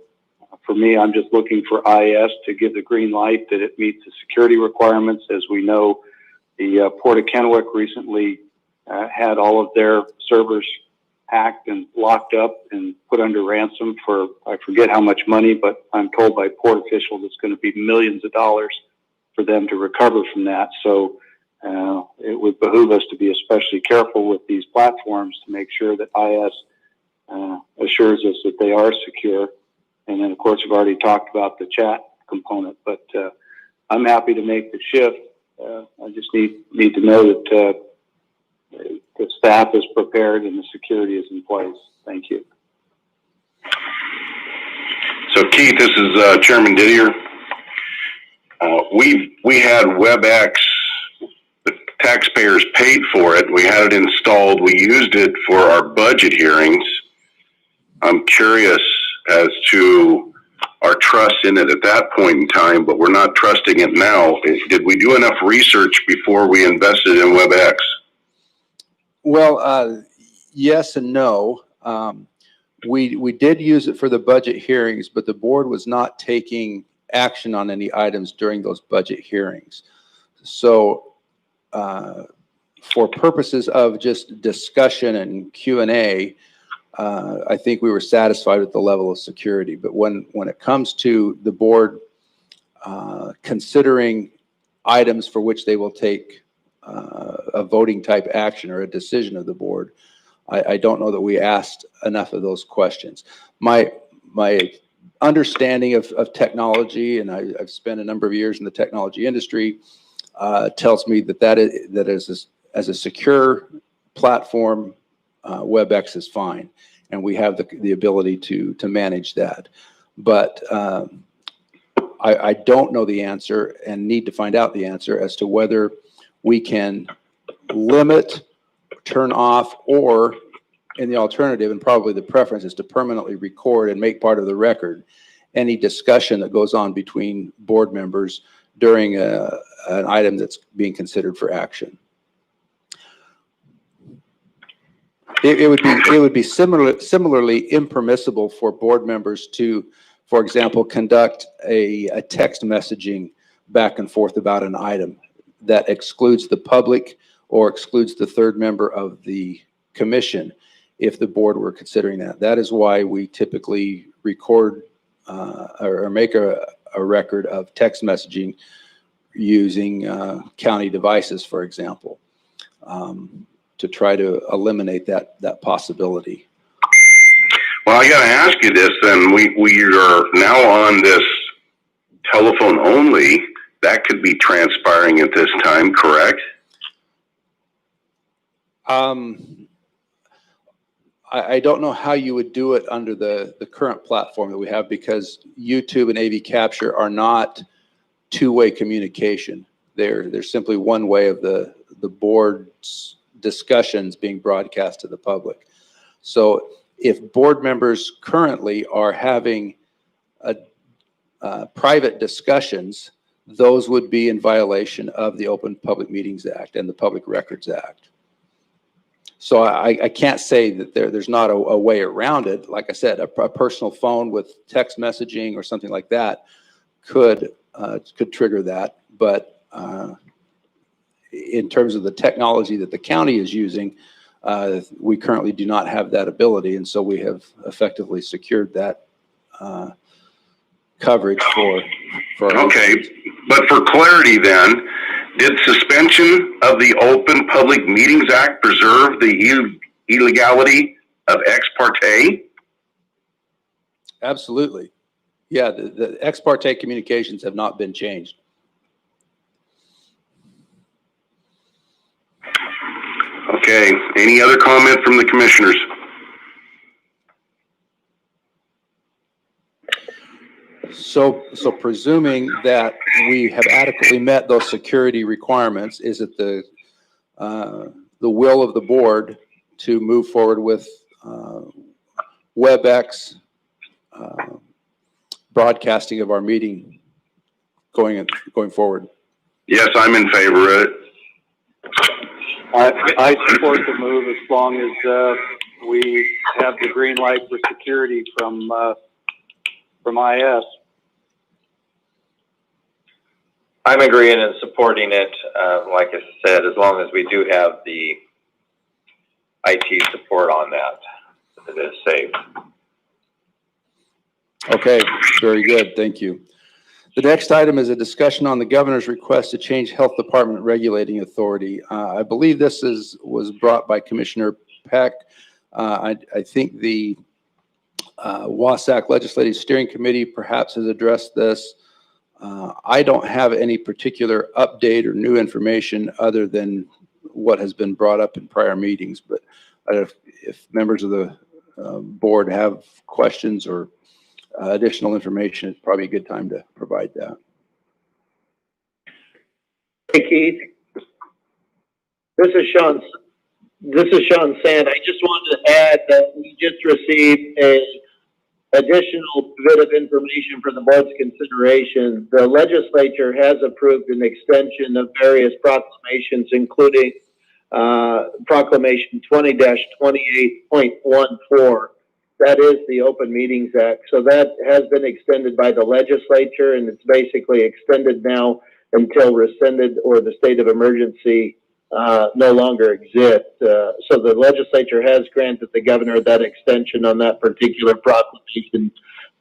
For me, I'm just looking for IS to give the green light that it meets the security requirements. As we know, the Port of Kennewick recently had all of their servers hacked and locked up and put under ransom for, I forget how much money, but I'm told by port officials it's going to be millions of dollars for them to recover from that. So it would behoove us to be especially careful with these platforms to make sure that IS assures us that they are secure. And then, of course, we've already talked about the chat component, but I'm happy to make the shift. I just need to know that the staff is prepared and the security is in place. Thank you. So Keith, this is Chairman Didier. We had WebEx. The taxpayers paid for it. We had it installed. We used it for our budget hearings. I'm curious as to our trust in it at that point in time, but we're not trusting it now. Did we do enough research before we invested in WebEx? Well, yes and no. We did use it for the budget hearings, but the board was not taking action on any items during those budget hearings. So for purposes of just discussion and Q&A, I think we were satisfied with the level of security. But when it comes to the board considering items for which they will take a voting type action or a decision of the board, I don't know that we asked enough of those questions. My understanding of technology, and I've spent a number of years in the technology industry, tells me that as a secure platform, WebEx is fine, and we have the ability to manage that. But I don't know the answer and need to find out the answer as to whether we can limit, turn off, or in the alternative, and probably the preference is to permanently record and make part of the record any discussion that goes on between board members during an item that's being considered for action. It would be similarly impermissible for board members to, for example, conduct a text messaging back and forth about an item that excludes the public or excludes the third member of the commission if the board were considering that. That is why we typically record or make a record of text messaging using county devices, for example, to try to eliminate that possibility. Well, I got to ask you this then. We are now on this telephone only. That could be transpiring at this time, correct? I don't know how you would do it under the current platform that we have, because YouTube and AV Capture are not two-way communication. They're simply one way of the board's discussions being broadcast to the public. So if board members currently are having private discussions those would be in violation of the Open Public Meetings Act and the Public Records Act. So I can't say that there's not a way around it. Like I said, a personal phone with text messaging or something like that could trigger that. But in terms of the technology that the county is using, we currently do not have that ability, and so we have effectively secured that coverage for our Okay, but for clarity then, did suspension of the Open Public Meetings Act preserve the illegality of ex parte? Absolutely. Yeah, the ex parte communications have not been changed. Okay, any other comment from the commissioners? So presuming that we have adequately met those security requirements, is it the will of the board to move forward with WebEx broadcasting of our meeting going forward? Yes, I'm in favor of it. I support the move as long as we have the green light for security from IS. I'm agreeing and supporting it. Like I said, as long as we do have the IT support on that, it is safe. Okay, very good. Thank you. The next item is a discussion on the governor's request to change health department regulating authority. I believe this was brought by Commissioner Peck. I think the Wasatch Legislative Steering Committee perhaps has addressed this. I don't have any particular update or new information other than what has been brought up in prior meetings, but if members of the board have questions or additional information, it's probably a good time to provide that. Hey, Keith. This is Sean Sand. I just wanted to add that we just received a additional bit of information for the board's consideration. The legislature has approved an extension of various proclamations, including Proclamation 20-28.14. That is the Open Meetings Act. So that has been extended by the legislature, and it's basically extended now until rescinded or the state of emergency no longer exists. So the legislature has granted the governor that extension on that particular proclamation.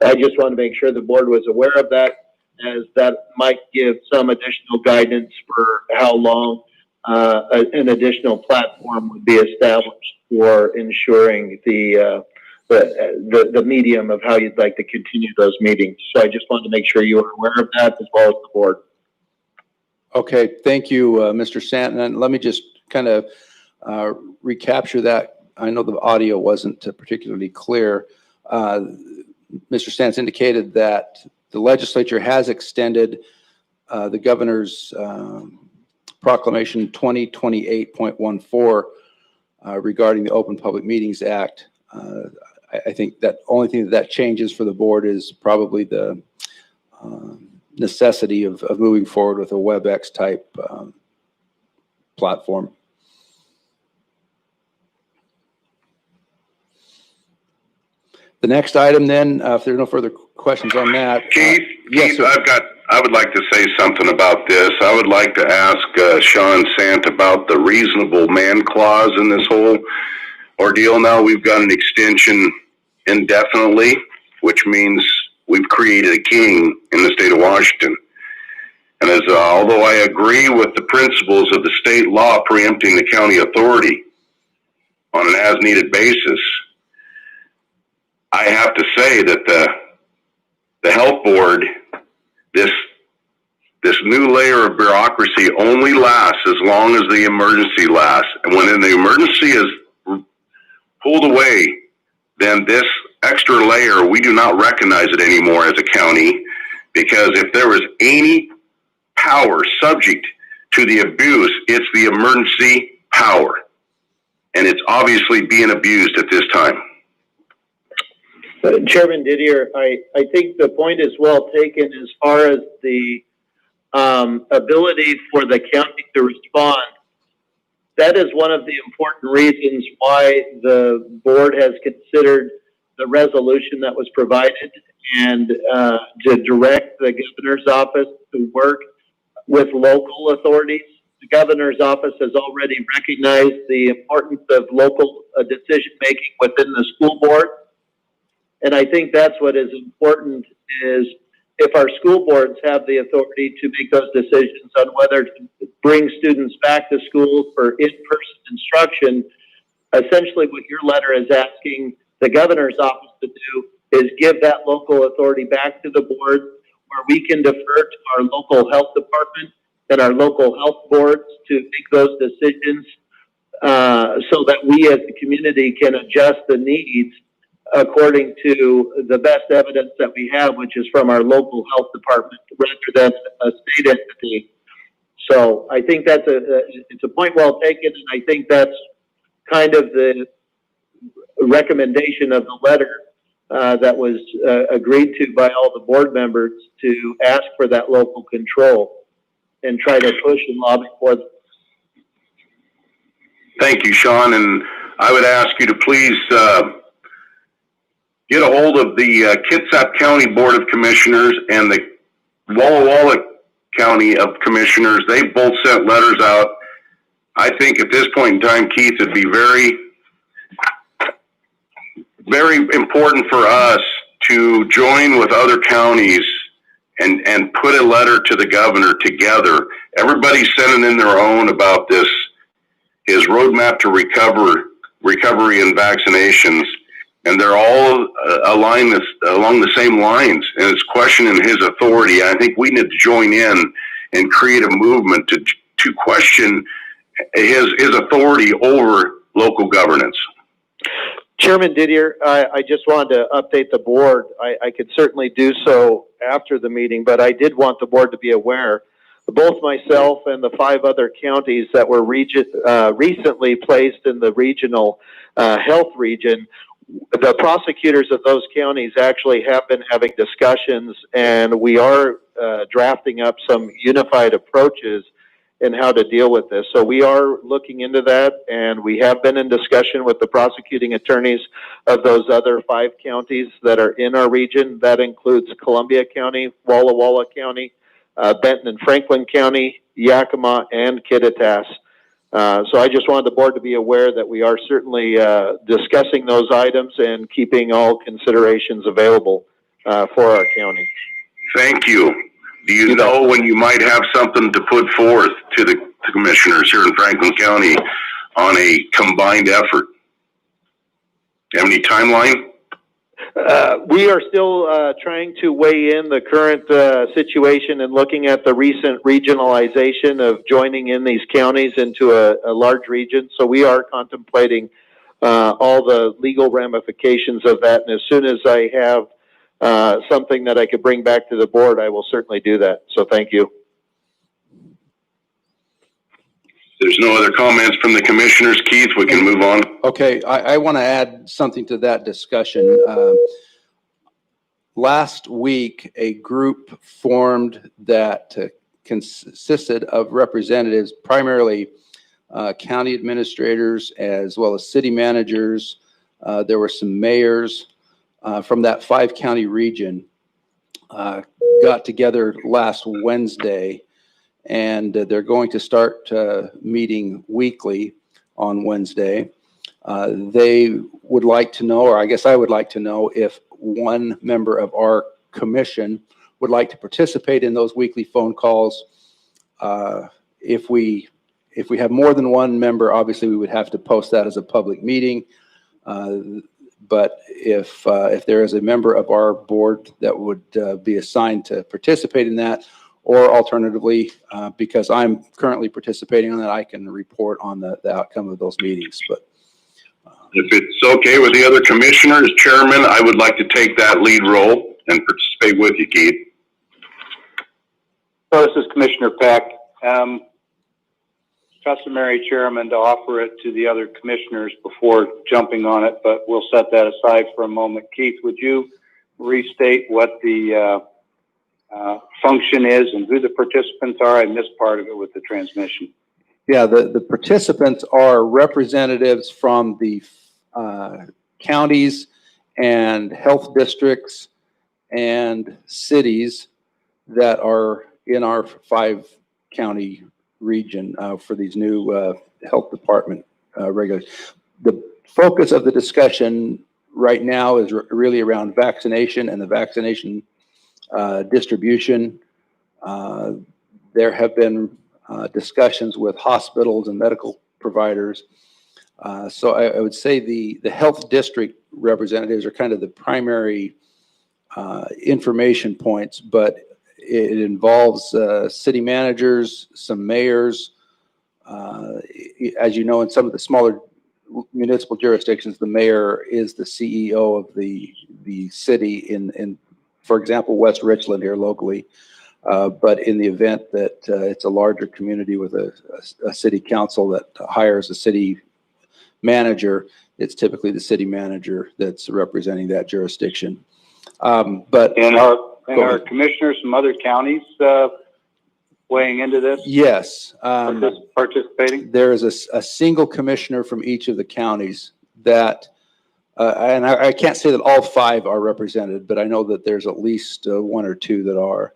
I just want to make sure the board was aware of that, as that might give some additional guidance for how long an additional platform would be established for ensuring the medium of how you'd like to continue those meetings. So I just wanted to make sure you were aware of that as well as the board. Okay, thank you, Mr. Stanton. And let me just kind of recapture that. I know the audio wasn't particularly clear. Mr. Stanton indicated that the legislature has extended the governor's proclamation 2028.14 regarding the Open Public Meetings Act. I think that only thing that changes for the board is probably the necessity of moving forward with a WebEx type platform. The next item then, if there are no further questions on that. Keith, yes, sir. I would like to say something about this. I would like to ask Sean Sant about the reasonable man clause in this whole ordeal. Now we've got an extension indefinitely, which means we've created a king in the state of Washington. And although I agree with the principles of the state law preempting the county authority on an as-needed basis, I have to say that the health board, this new layer of bureaucracy only lasts as long as the emergency lasts. And when the emergency is pulled away, then this extra layer, we do not recognize it anymore as a county, because if there was any power subject to the abuse, it's the emergency power. And it's obviously being abused at this time. Chairman Didier, I think the point is well taken as far as the ability for the county to respond, that is one of the important reasons why the board has considered the resolution that was provided and to direct the governor's office to work with local authorities. The governor's office has already recognized the importance of local decision-making within the school board. And I think that's what is important is if our school boards have the authority to make those decisions on whether to bring students back to school for in-person instruction, essentially what your letter is asking the governor's office to do is give that local authority back to the board where we can defer to our local health department and our local health boards to make those decisions so that we as a community can adjust the needs according to the best evidence that we have, which is from our local health department rather than a state entity. So I think that's it's a point well taken, and I think that's kind of the recommendation of the letter that was agreed to by all the board members to ask for that local control and try to push and lobby for them. Thank you, Sean, and I would ask you to please get a hold of the Kitsap County Board of Commissioners and the Walla Walla County of Commissioners. They both sent letters out. I think at this point in time, Keith, it'd be very, very important for us to join with other counties and put a letter to the governor together. Everybody's sending in their own about this, his roadmap to recovery and vaccinations, and they're all aligned along the same lines, and it's questioning his authority. I think we need to join in and create a movement to question his authority over local governance. Chairman Didier, I just wanted to update the board. I could certainly do so after the meeting, but I did want the board to be aware. Both myself and the 5 other counties that were recently placed in the regional health region, the prosecutors of those counties actually have been having discussions, and we are drafting up some unified approaches in how to deal with this. So we are looking into that, and we have been in discussion with the prosecuting attorneys of those other 5 counties that are in our region. That includes Columbia County, Walla Walla County, Benton and Franklin County, Yakima, and Kittitas. So I just wanted the board to be aware that we are certainly discussing those items and keeping all considerations available for our county. Thank you. Do you know when you might have something to put forth to the commissioners here in Franklin County on a combined effort? Do you have any timeline? We are still trying to weigh in the current situation and looking at the recent regionalization of joining in these counties into a large region. So we are contemplating all the legal ramifications of that. And as soon as I have something that I could bring back to the board, I will certainly do that. So thank you. There's no other comments from the commissioners, Keith. We can move on. Okay, I want to add something to that discussion. Last week, a group formed that consisted of representatives, primarily county administrators as well as city managers. There were some mayors from that 5-county region, got together last Wednesday, and they're going to start meeting weekly on Wednesday. They would like to know, or I guess I would like to know, if one member of our commission would like to participate in those weekly phone calls. If we have more than one member, obviously we would have to post that as a public meeting. But if there is a member of our board that would be assigned to participate in that, or alternatively, because I'm currently participating on that, I can report on the outcome of those meetings. But if it's okay with the other commissioners, Chairman, I would like to take that lead role and participate with you, Keith. So this is Commissioner Peck. Customary chairman to offer it to the other commissioners before jumping on it, but we'll set that aside for a moment. Keith, would you restate what the function is and who the participants are? I missed part of it with the transmission. Yeah, the participants are representatives from the counties and health districts and cities that are in our 5-county region for these new health department regulations. The focus of the discussion right now is really around vaccination and the vaccination distribution. There have been discussions with hospitals and medical providers. So I would say the health district representatives are kind of the primary information points, but it involves city managers, some mayors. As you know, in some of the smaller municipal jurisdictions, the mayor is the CEO of the city in, for example, West Richland here locally. But in the event that it's a larger community with a city council that hires a city manager, it's typically the city manager that's representing that jurisdiction. But And are commissioners from other counties weighing into this? yes, Participating? there is a single commissioner from each of the counties that, and I can't say that all 5 are represented, but I know that there's at least 1 or 2 that are.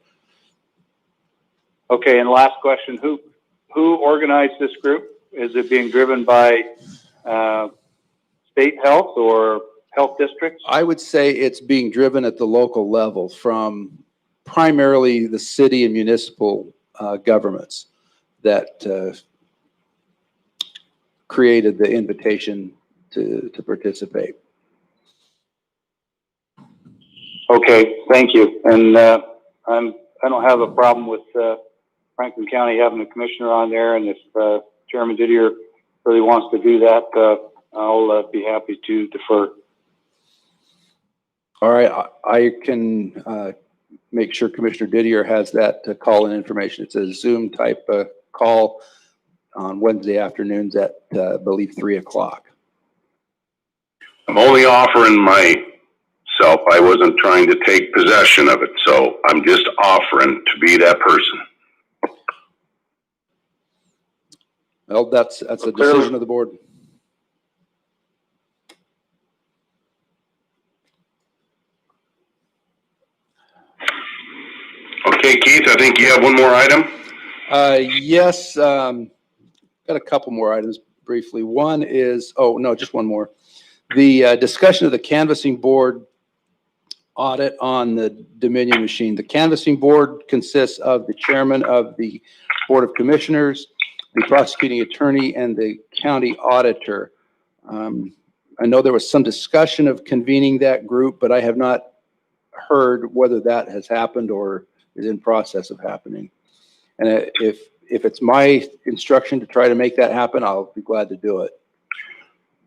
Okay, and last question, who organized this group? Is it being driven by state health or health districts? I would say it's being driven at the local level from primarily the city and municipal governments that created the invitation to participate. Okay, thank you. And I don't have a problem with Franklin County having a commissioner on there, and if Chairman Didier really wants to do that, I'll be happy to defer. All right, I can make sure Commissioner Didier has that call-in information. It's a Zoom type call on Wednesday afternoons at, I believe, 3 o'clock. I'm only offering myself. I wasn't trying to take possession of it, so I'm just offering to be that person. Well, that's a decision of the board. Okay, Keith, I think you have one more item. Yes, got a couple more items briefly. One is, oh, no, just one more. The discussion of the canvassing board audit on the Dominion machine. The canvassing board consists of the chairman of the Board of Commissioners, the prosecuting attorney, and the county auditor. I know there was some discussion of convening that group, but I have not heard whether that has happened or is in process of happening. And if it's my instruction to try to make that happen, I'll be glad to do it.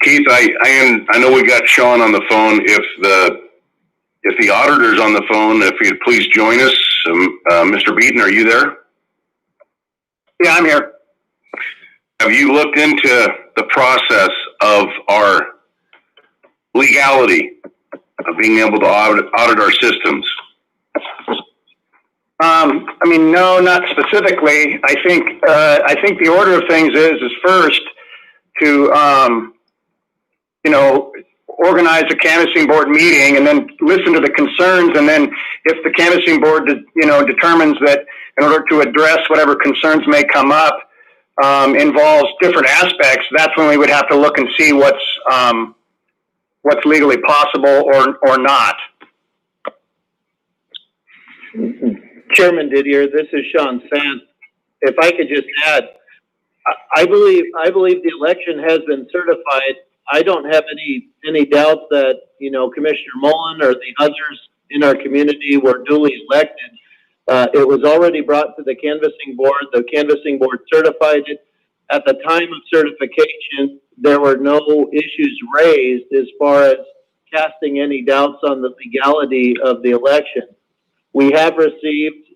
Keith, I know we got Sean on the phone. If the auditor's on the phone, if you'd please join us. Mr. Beaton, are you there? Yeah, I'm here. Have you looked into the process of our legality of being able to audit our systems? I mean, no, not specifically. I think the order of things is first to, organize a canvassing board meeting and then listen to the concerns. And then if the canvassing board, determines that in order to address whatever concerns may come up, involves different aspects, that's when we would have to look and see what's legally possible or not. Chairman Didier, this is Sean Sant. If I could just add, I believe the election has been certified. I don't have any doubts that, Commissioner Mullen or the others in our community were duly elected. It was already brought to the canvassing board. The canvassing board certified it. At the time of certification, there were no issues raised as far as casting any doubts on the legality of the election. We have received,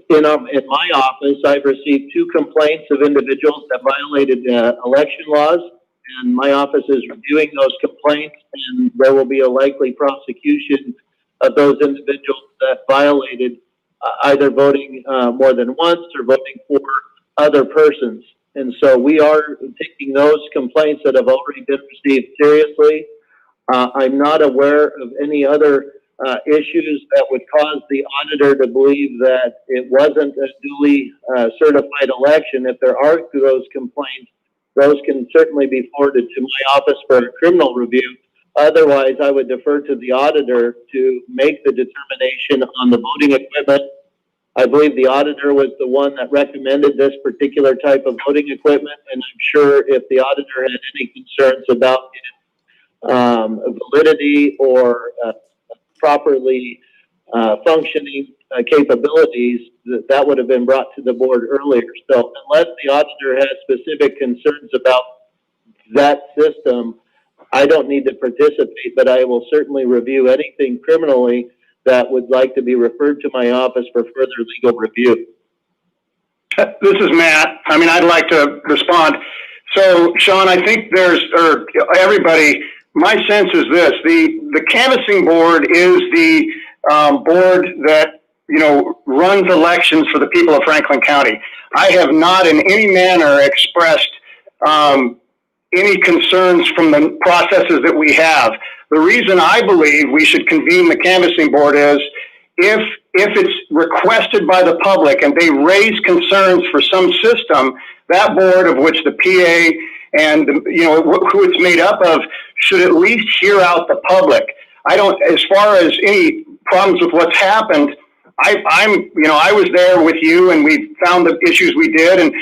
in my office, I've received 2 complaints of individuals that violated election laws, and my office is reviewing those complaints, and there will be a likely prosecution of those individuals that violated either voting more than once or voting for other persons. And so we are taking those complaints that have already been received seriously. I'm not aware of any other issues that would cause the auditor to believe that it wasn't a duly certified election. If there are those complaints, those can certainly be forwarded to my office for a criminal review. Otherwise, I would defer to the auditor to make the determination on the voting equipment. I believe the auditor was the one that recommended this particular type of voting equipment, and I'm sure if the auditor had any concerns about validity or properly functioning capabilities, that would have been brought to the board earlier. So unless the auditor has specific concerns about that system, I don't need to participate, but I will certainly review anything criminally that would like to be referred to my office for further legal review. This is Matt. I'd like to respond. So, Sean, I think everybody, my sense is this: the canvassing board is the board that runs elections for the people of Franklin County. I have not in any manner expressed any concerns from the processes that we have. The reason I believe we should convene the canvassing board is if it's requested by the public and they raise concerns for some system, that board, of which the PA and who it's made up of, should at least hear out the public. As far as any problems with what's happened, I was there with you and we found the issues we did. And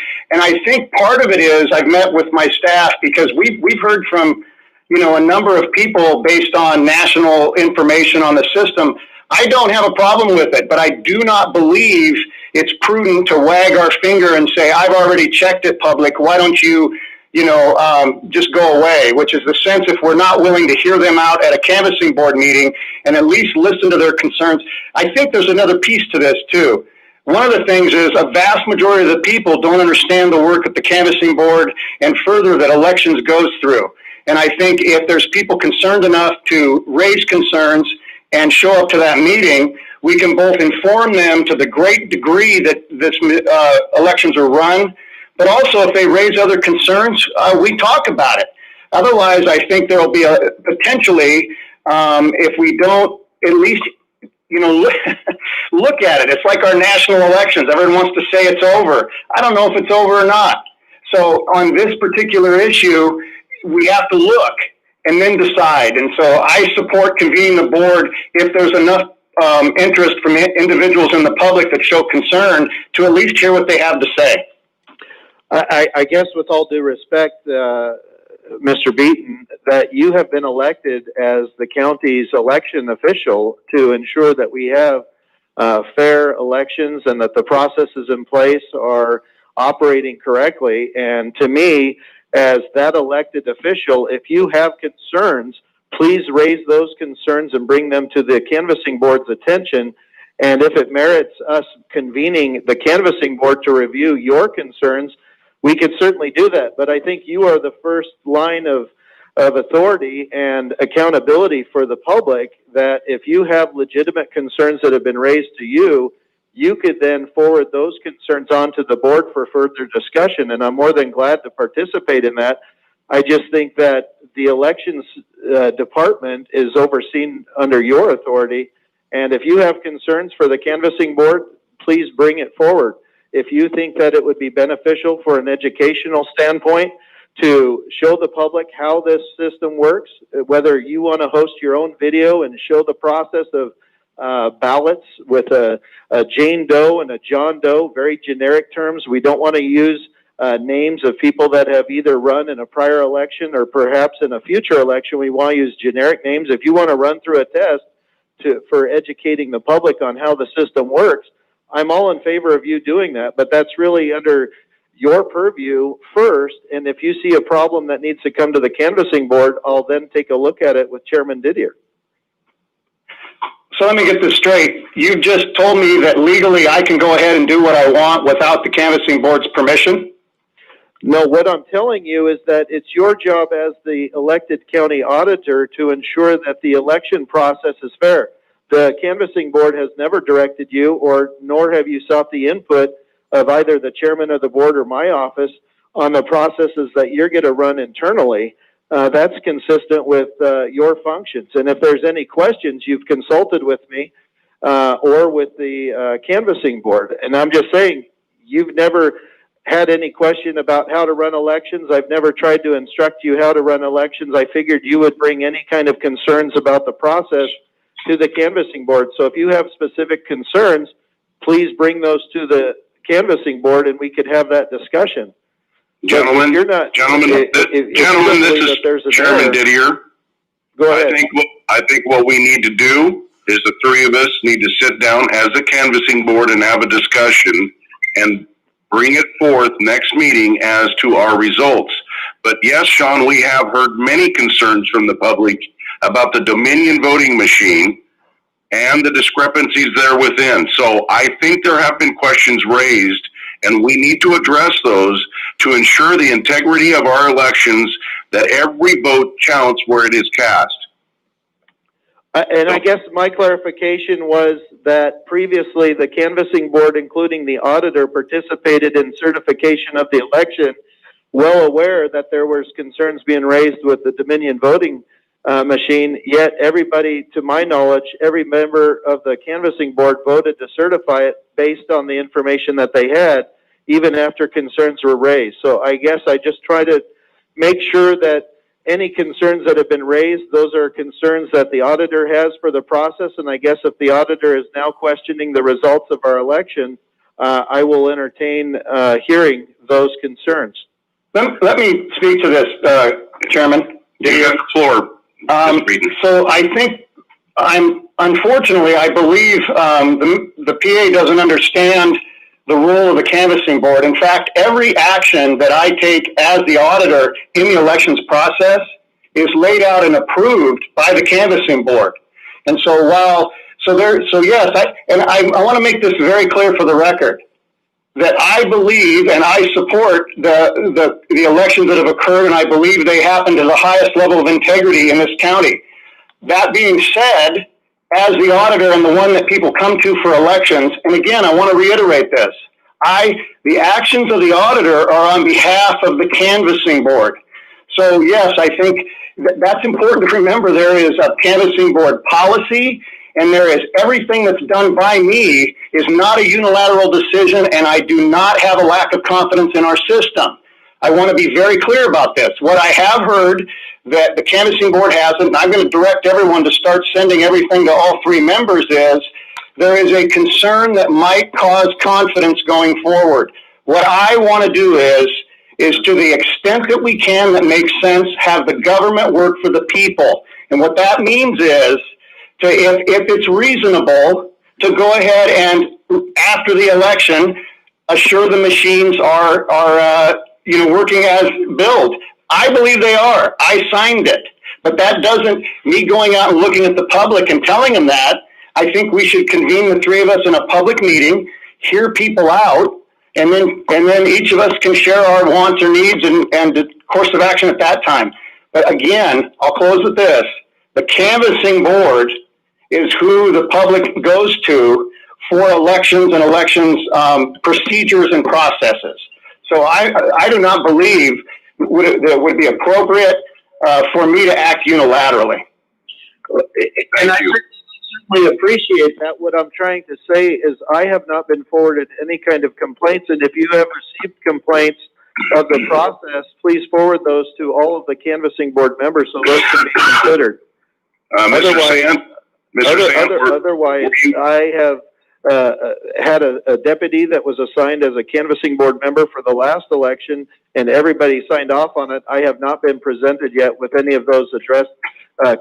I think part of it is I've met with my staff because we've heard from, a number of people based on national information on the system. I don't have a problem with it, but I do not believe it's prudent to wag our finger and say, I've already checked it, public. Why don't you, just go away, which is the sense if we're not willing to hear them out at a canvassing board meeting and at least listen to their concerns. I think there's another piece to this too. One of the things is a vast majority of the people don't understand the work that the canvassing board and further that elections goes through. And I think if there's people concerned enough to raise concerns and show up to that meeting, we can both inform them to the great degree that this elections are run, but also if they raise other concerns, we talk about it. Otherwise, I think there will be potentially, if we don't at least, look at it. It's like our national elections. Everyone wants to say it's over. I don't know if it's over or not. So on this particular issue, we have to look and then decide. And so I support convening the board if there's enough interest from individuals in the public that show concern to at least hear what they have to say. I guess with all due respect, Mr. Beaton, that you have been elected as the county's election official to ensure that we have fair elections and that the processes in place are operating correctly. And to me, as that elected official, if you have concerns, please raise those concerns and bring them to the canvassing board's attention. And if it merits us convening the canvassing board to review your concerns, we could certainly do that. But I think you are the first line of authority and accountability for the public, that if you have legitimate concerns that have been raised to you, you could then forward those concerns on to the board for further discussion. And I'm more than glad to participate in that. I just think that the elections department is overseen under your authority. And if you have concerns for the canvassing board, please bring it forward. If you think that it would be beneficial for an educational standpoint to show the public how this system works, whether you want to host your own video and show the process of ballots with a Jane Doe and a John Doe, very generic terms. We don't want to use names of people that have either run in a prior election or perhaps in a future election. We want to use generic names. If you want to run through a test for educating the public on how the system works, I'm all in favor of you doing that, but that's really under your purview first. And if you see a problem that needs to come to the canvassing board, I'll then take a look at it with Chairman Didier. So let me get this straight. You just told me that legally I can go ahead and do what I want without the canvassing board's permission? No, what I'm telling you is that it's your job as the elected county auditor to ensure that the election process is fair. The canvassing board has never directed you, or nor have you sought the input of either the chairman of the board or my office on the processes that you're going to run internally. That's consistent with your functions. And if there's any questions, you've consulted with me or with the canvassing board. And I'm just saying, you've never had any question about how to run elections. I've never tried to instruct you how to run elections. I figured you would bring any kind of concerns about the process to the canvassing board. So if you have specific concerns, please bring those to the canvassing board and we could have that discussion. Gentlemen, You're not, gentlemen, this is Chairman Didier. Go ahead. I think what we need to do is the three of us need to sit down as a canvassing board and have a discussion and bring it forth next meeting as to our results. But yes, Sean, we have heard many concerns from the public about the Dominion voting machine and the discrepancies there within. So I think there have been questions raised, and we need to address those to ensure the integrity of our elections, that every vote counts where it is cast. And I guess my clarification was that previously the canvassing board, including the auditor, participated in certification of the election, well aware that there was concerns being raised with the Dominion voting machine, yet everybody, to my knowledge, every member of the canvassing board voted to certify it based on the information that they had, even after concerns were raised. So I guess I just try to make sure that any concerns that have been raised, those are concerns that the auditor has for the process. And I guess if the auditor is now questioning the results of our election, I will entertain hearing those concerns. Let me speak to this, Chairman. You got the floor. So I think unfortunately, I believe the PA doesn't understand the role of the canvassing board. In fact, every action that I take as the auditor in the elections process is laid out and approved by the canvassing board. And so yes, I want to make this very clear for the record that I believe and I support the elections that have occurred, and I believe they happen to the highest level of integrity in this county. That being said, as the auditor and the one that people come to for elections, and again, I want to reiterate this, the actions of the auditor are on behalf of the canvassing board. So yes, I think that's important to remember. There is a canvassing board policy, and there is everything that's done by me is not a unilateral decision, and I do not have a lack of confidence in our system. I want to be very clear about this. What I have heard that the canvassing board hasn't, and I'm going to direct everyone to start sending everything to all three members, is there is a concern that might cause confidence going forward. What I want to do is to the extent that we can that makes sense, have the government work for the people. And what that means is, if it's reasonable, to go ahead and, after the election, assure the machines are working as billed. I believe they are. I signed it. But that doesn't, me going out and looking at the public and telling them that, I think we should convene the three of us in a public meeting, hear people out, and then each of us can share our wants or needs and the course of action at that time. But again, I'll close with this. The canvassing board is who the public goes to for elections and elections procedures and processes. So I do not believe that it would be appropriate for me to act unilaterally. And I certainly appreciate that. What I'm trying to say is I have not been forwarded any kind of complaints, and if you have received complaints of the process, please forward those to all of the canvassing board members so those can be considered. Otherwise, I have had a deputy that was assigned as a canvassing board member for the last election, and everybody signed off on it. I have not been presented yet with any of those addressed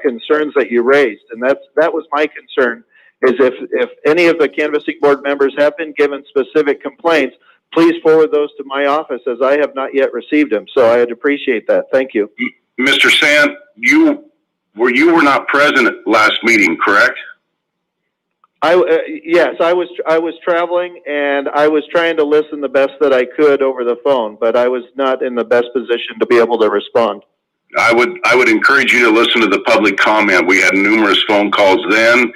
concerns that you raised, and that was my concern. Is if any of the canvassing board members have been given specific complaints, please forward those to my office, as I have not yet received them. So I'd appreciate that. Thank you, Mr. Sant. You were not present at last meeting, correct? Yes, I was traveling, and I was trying to listen the best that I could over the phone, but I was not in the best position to be able to respond. I would encourage you to listen to the public comment. We had numerous phone calls then,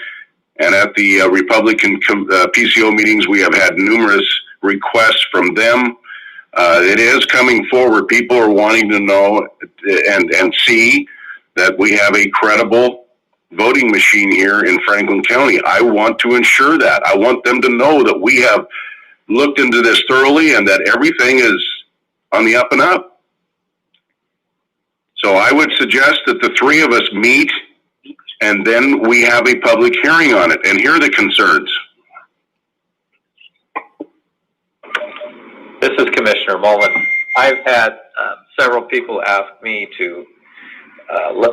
And at the Republican PCO meetings, we have had numerous requests from them. It is coming forward. People are wanting to know and see that we have a credible voting machine here in Franklin County. I want to ensure that. I want them to know that we have looked into this thoroughly and that everything is on the up and up. So I would suggest that the three of us meet and then we have a public hearing on it and hear the concerns. This is Commissioner Mullen. I've had several people ask me to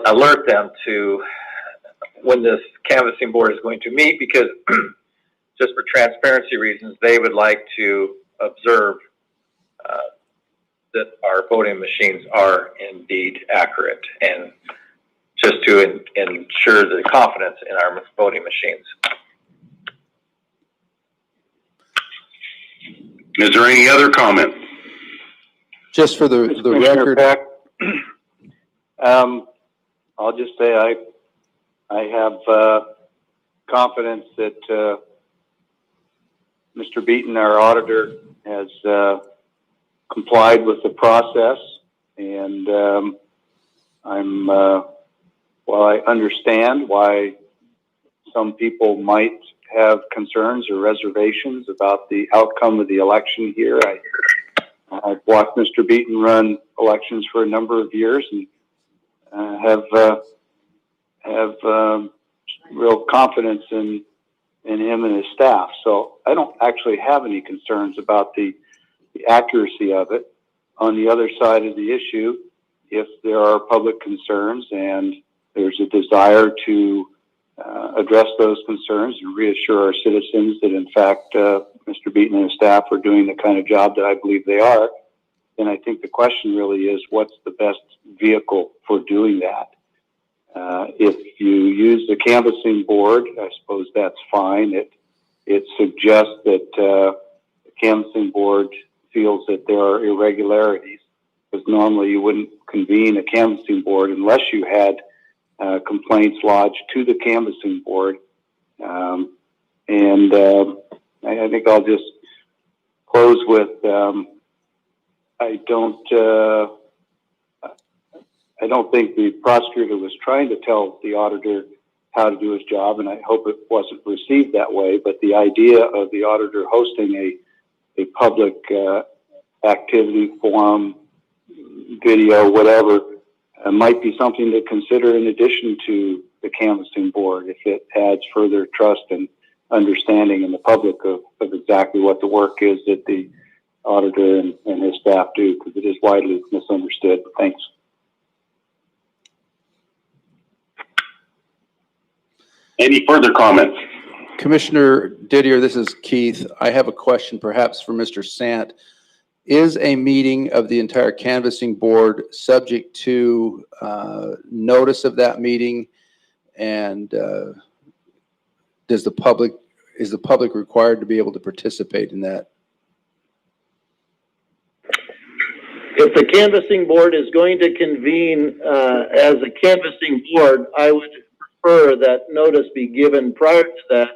alert them to when this canvassing board is going to meet, because just for transparency reasons, they would like to observe that our voting machines are indeed accurate, and just to ensure the confidence in our voting machines. Is there any other comment? Just for the Commissioner record. Peck, I'll just say I have confidence that Mr. Beaton, our auditor, has complied with the process, and while I understand why some people might have concerns or reservations about the outcome of the election here, I've watched Mr. Beaton run elections for a number of years and have real confidence in him and his staff. So I don't actually have any concerns about the accuracy of it. On the other side of the issue, if there are public concerns and there's a desire to address those concerns and reassure our citizens that, in fact, Mr. Beaton and his staff are doing the kind of job that I believe they are, then I think the question really is, what's the best vehicle for doing that? If you use the canvassing board, I suppose that's fine. It suggests that the canvassing board feels that there are irregularities, because normally you wouldn't convene a canvassing board unless you had complaints lodged to the canvassing board. I think I'll just close with, I don't think the prosecutor was trying to tell the auditor how to do his job, and I hope it wasn't received that way, but the idea of the auditor hosting a public activity, forum, video, whatever, might be something to consider in addition to the canvassing board, if it adds further trust and understanding in the public of exactly what the work is that the auditor and his staff do, because it is widely misunderstood. Thanks. Any further comments? Commissioner Didier, this is Keith. I have a question perhaps for Mr. Sant. Is a meeting of the entire canvassing board subject to notice of that meeting? And is the public required to be able to participate in that? If the canvassing board is going to convene as a canvassing board, I would prefer that notice be given prior to that.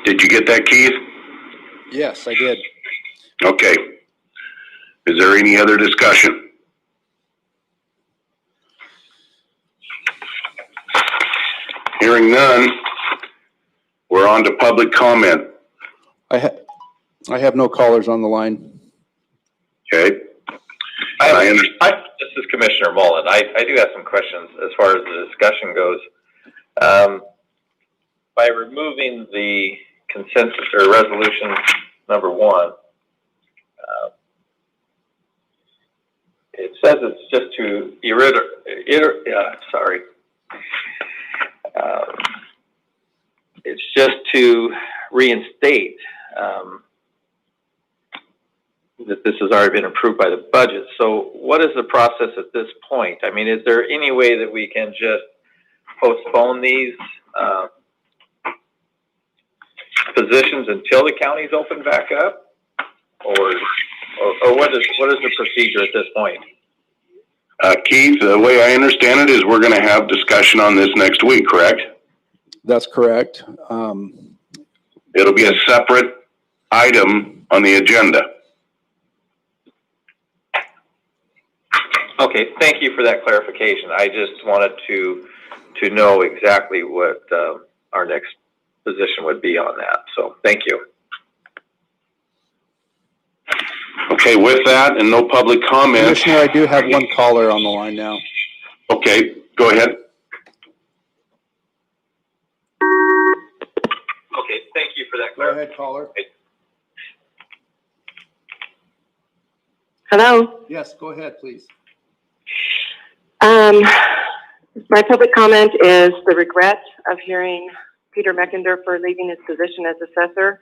Did you get that, Keith? Yes, I did. Okay. Is there any other discussion? Hearing none, we're on to public comment. I have no callers on the line. Okay. This is Commissioner Mullen. I do have some questions as far as the discussion goes. By removing the consensus or resolution number 1, it says it's just to it's just to reinstate that this has already been approved by the budget. So what is the process at this point? I mean, is there any way that we can just postpone these positions until the county's open back up? Or or what is the procedure at this point? Keith, the way I understand it is we're going to have discussion on this next week, correct? That's correct. It'll be a separate item on the agenda. Okay, thank you for that clarification. I just wanted to know exactly what our next position would be on that. So thank you. Okay, with that and no public comment. Commissioner, I do have one caller on the line now. Okay, go ahead. Okay, thank you for that Go ahead, caller. Hello? Yes, go ahead, please. My public comment is the regret of hearing Peter Meckendorfer leaving his position as assessor.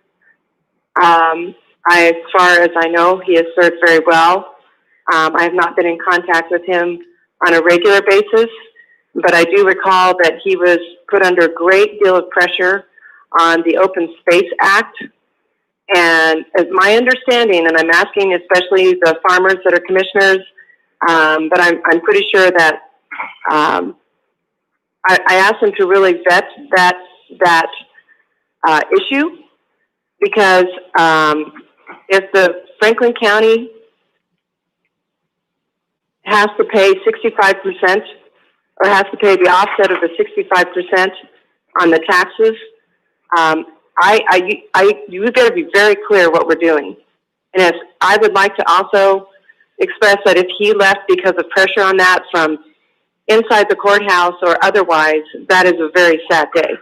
As far as I know, he has served very well. I have not been in contact with him on a regular basis, but I do recall that he was put under a great deal of pressure on the Open Space Act. And as my understanding, and I'm asking especially the farmers that are commissioners, but I'm pretty sure that I asked him to really vet that issue, because if the Franklin County has to pay 65% or has to pay the offset of the 65% on the taxes, you better be very clear what we're doing. And if I would like to also express that if he left because of pressure on that from inside the courthouse or otherwise, that is a very sad day.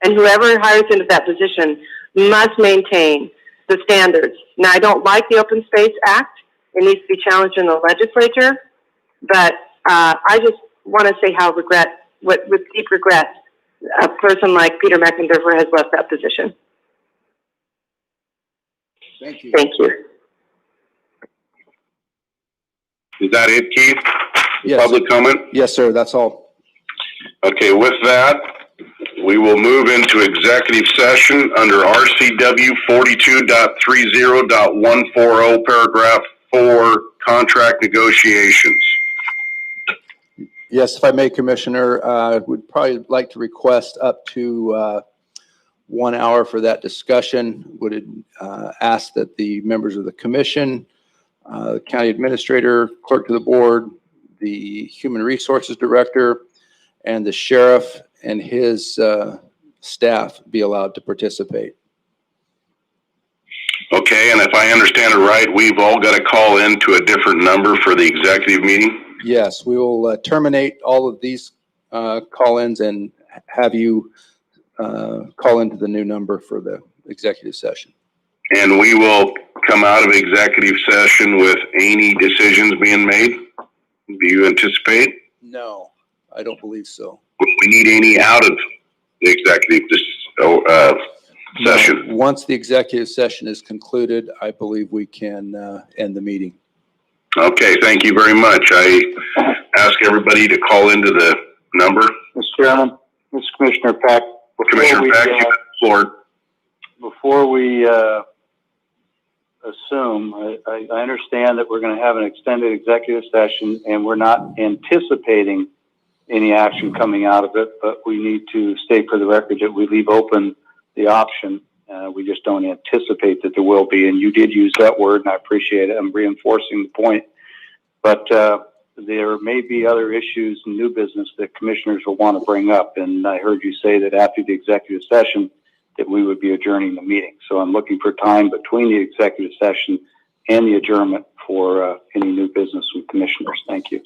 And whoever hires into that position must maintain the standards. Now, I don't like the Open Space Act. It needs to be challenged in the legislature. But I just want to say how with deep regret, a person like Peter Meckendorfer has left that position. Thank you. Thank you. Is that it, Keith? Yes. Public comment? Yes, sir, that's all. Okay, with that, we will move into executive session under RCW 42.30.140, paragraph 4, contract negotiations. Yes, if I may, Commissioner, would probably like to request up to 1 hour for that discussion. Would ask that the members of the commission, the county administrator, clerk to the board, the human resources director, and the sheriff and his staff be allowed to participate. Okay, and if I understand it right, we've all got to call in to a different number for the executive meeting? Yes, we will terminate all of these call-ins and have you call into the new number for the executive session. And we will come out of executive session with any decisions being made? Do you anticipate? No, I don't believe so. We need any out of the executive session? No, once the executive session is concluded, I believe we can end the meeting. Okay, thank you very much. I ask everybody to call into the number. Mr. Chairman, Mr. Commissioner Peck. Commissioner Peck, you have the floor. Before we assume, I understand that we're going to have an extended executive session and we're not anticipating any action coming out of it, but we need to state for the record that we leave open the option. We just don't anticipate that there will be, and you did use that word, and I appreciate it. I'm reinforcing the point. But there may be other issues and new business that commissioners will want to bring up, and I heard you say that after the executive session that we would be adjourning the meeting. So I'm looking for time between the executive session and the adjournment for any new business with commissioners. Thank you.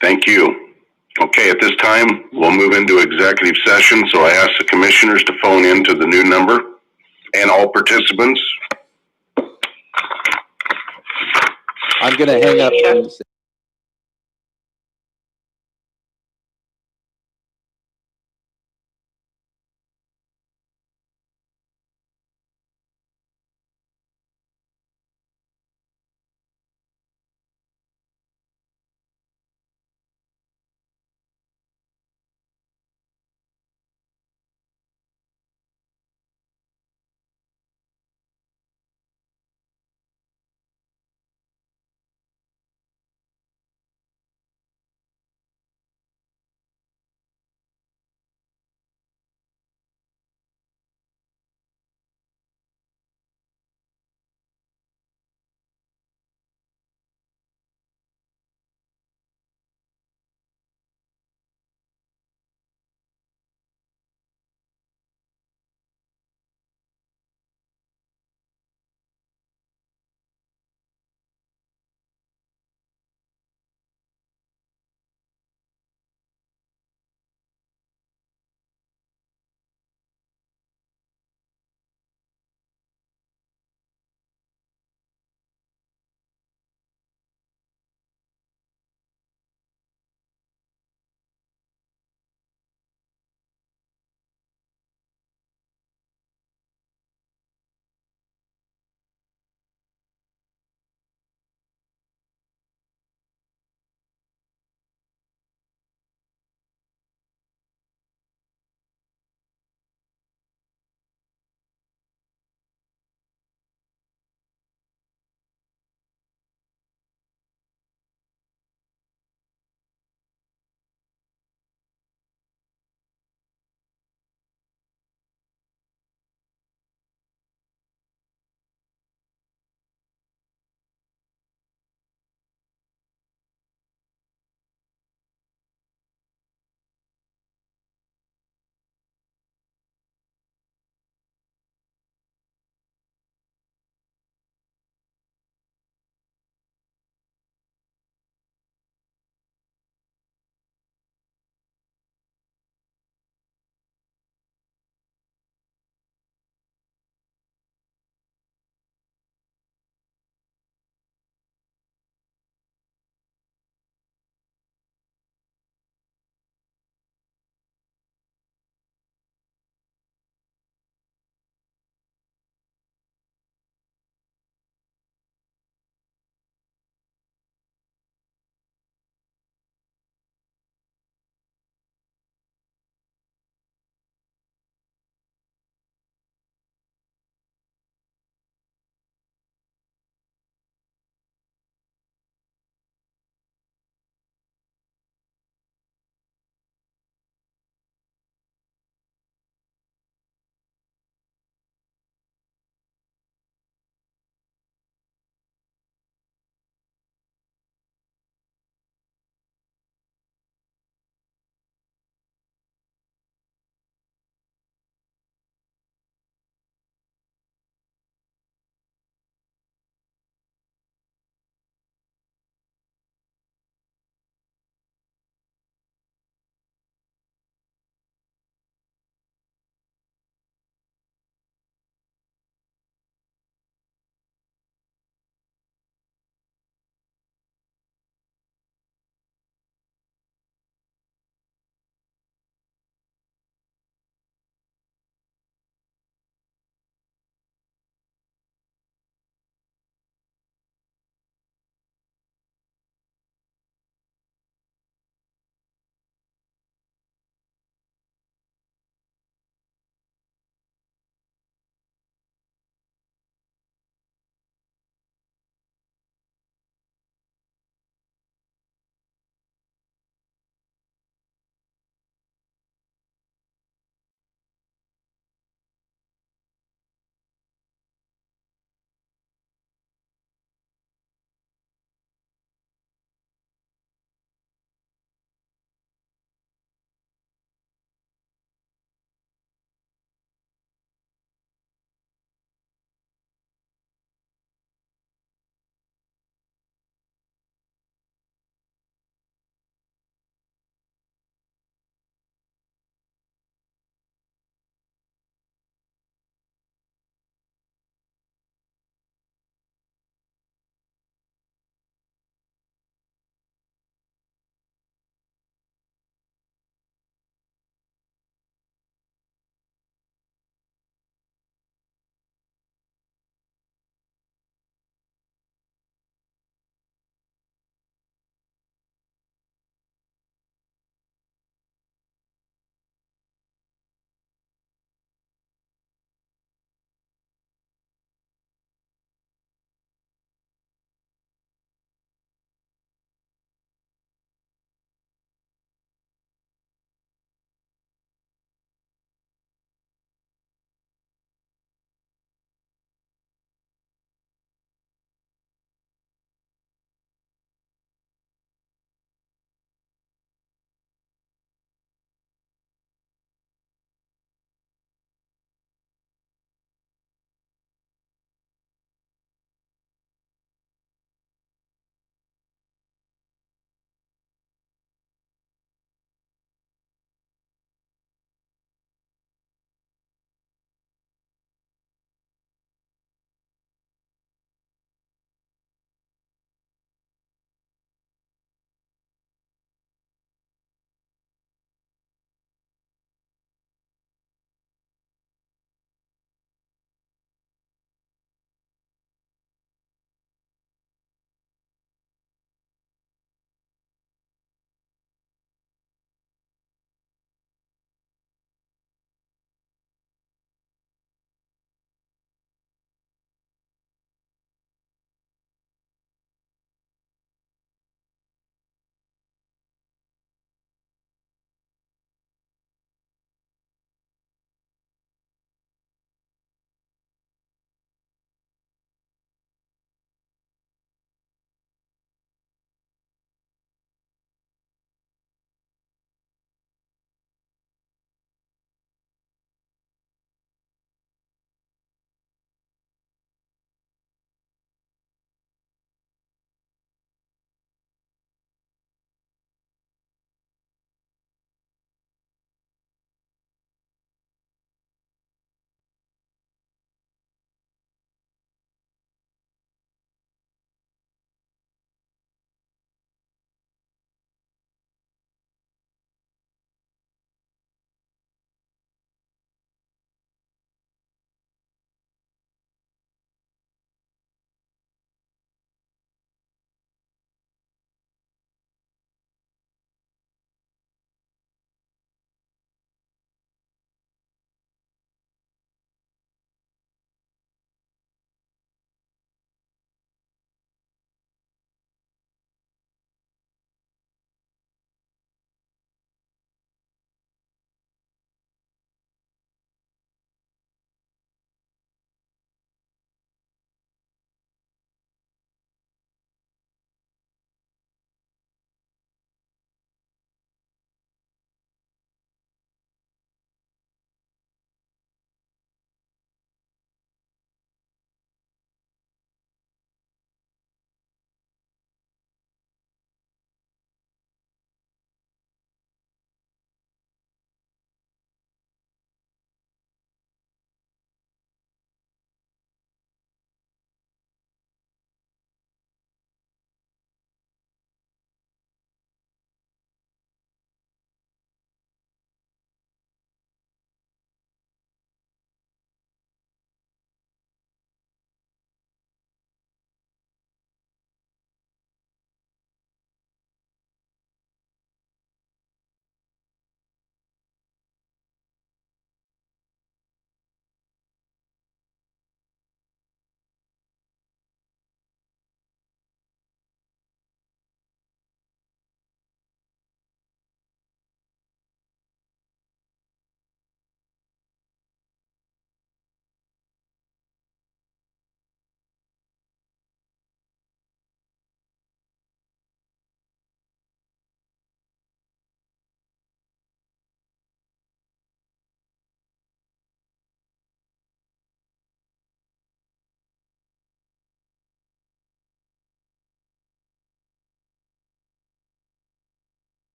Thank you. Okay, at this time, we'll move into executive session. So I ask the commissioners to phone in to the new number and all participants. I'm going to hang up and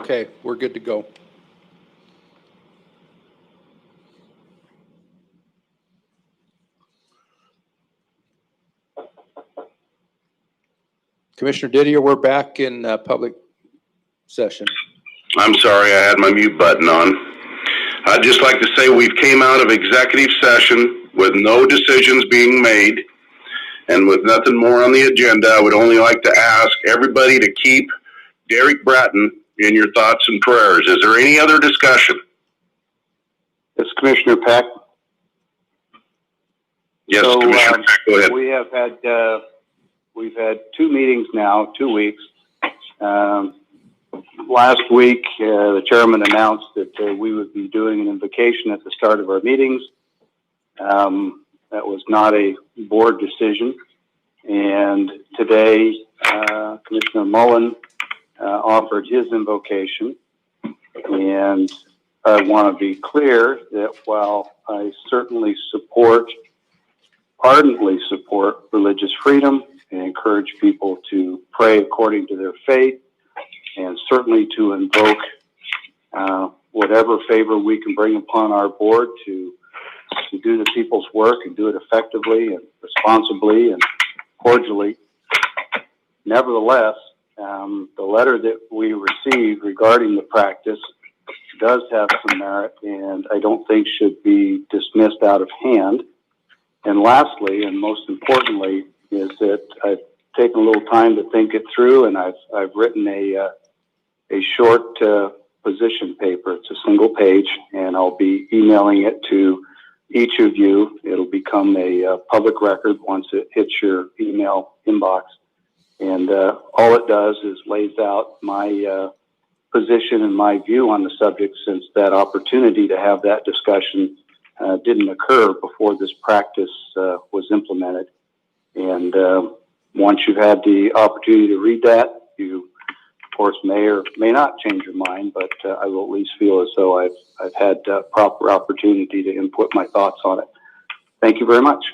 Okay, we're good to go. Commissioner Didier, we're back in public session. I'm sorry, I had my mute button on. I'd just like to say we've came out of executive session with no decisions being made and with nothing more on the agenda. I would only like to ask everybody to keep Derek Bratton in your thoughts and prayers. Is there any other discussion? It's Commissioner Peck. Yes, So, Commissioner Peck, go ahead. We've had 2 meetings now, 2 weeks. Last week, the chairman announced that we would be doing an invocation at the start of our meetings. That was not a board decision. And today, Commissioner Mullen offered his invocation. And I want to be clear that while I certainly ardently support religious freedom and encourage people to pray according to their faith, and certainly to invoke whatever favor we can bring upon our board to do the people's work and do it effectively and responsibly and cordially. Nevertheless, the letter that we received regarding the practice does have some merit and I don't think should be dismissed out of hand. And lastly, and most importantly, is that I've taken a little time to think it through, and I've written a short position paper. It's a single page, and I'll be emailing it to each of you. It'll become a public record once it hits your email inbox. And all it does is lays out my position and my view on the subject, since that opportunity to have that discussion didn't occur before this practice was implemented. And once you've had the opportunity to read that, you, of course, may or may not change your mind, but I will at least feel as though I've had proper opportunity to input my thoughts on it. Thank you very much.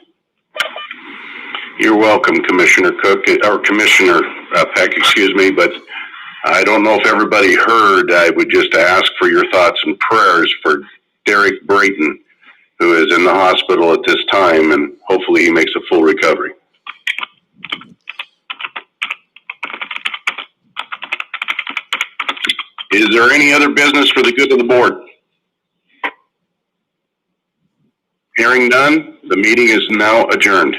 You're welcome, Commissioner Cook, or Commissioner Peck, excuse me, but I don't know if everybody heard. I would just ask for your thoughts and prayers for Derek Bratton, who is in the hospital at this time, and hopefully he makes a full recovery. Is there any other business for the good of the board? Hearing none, the meeting is now adjourned.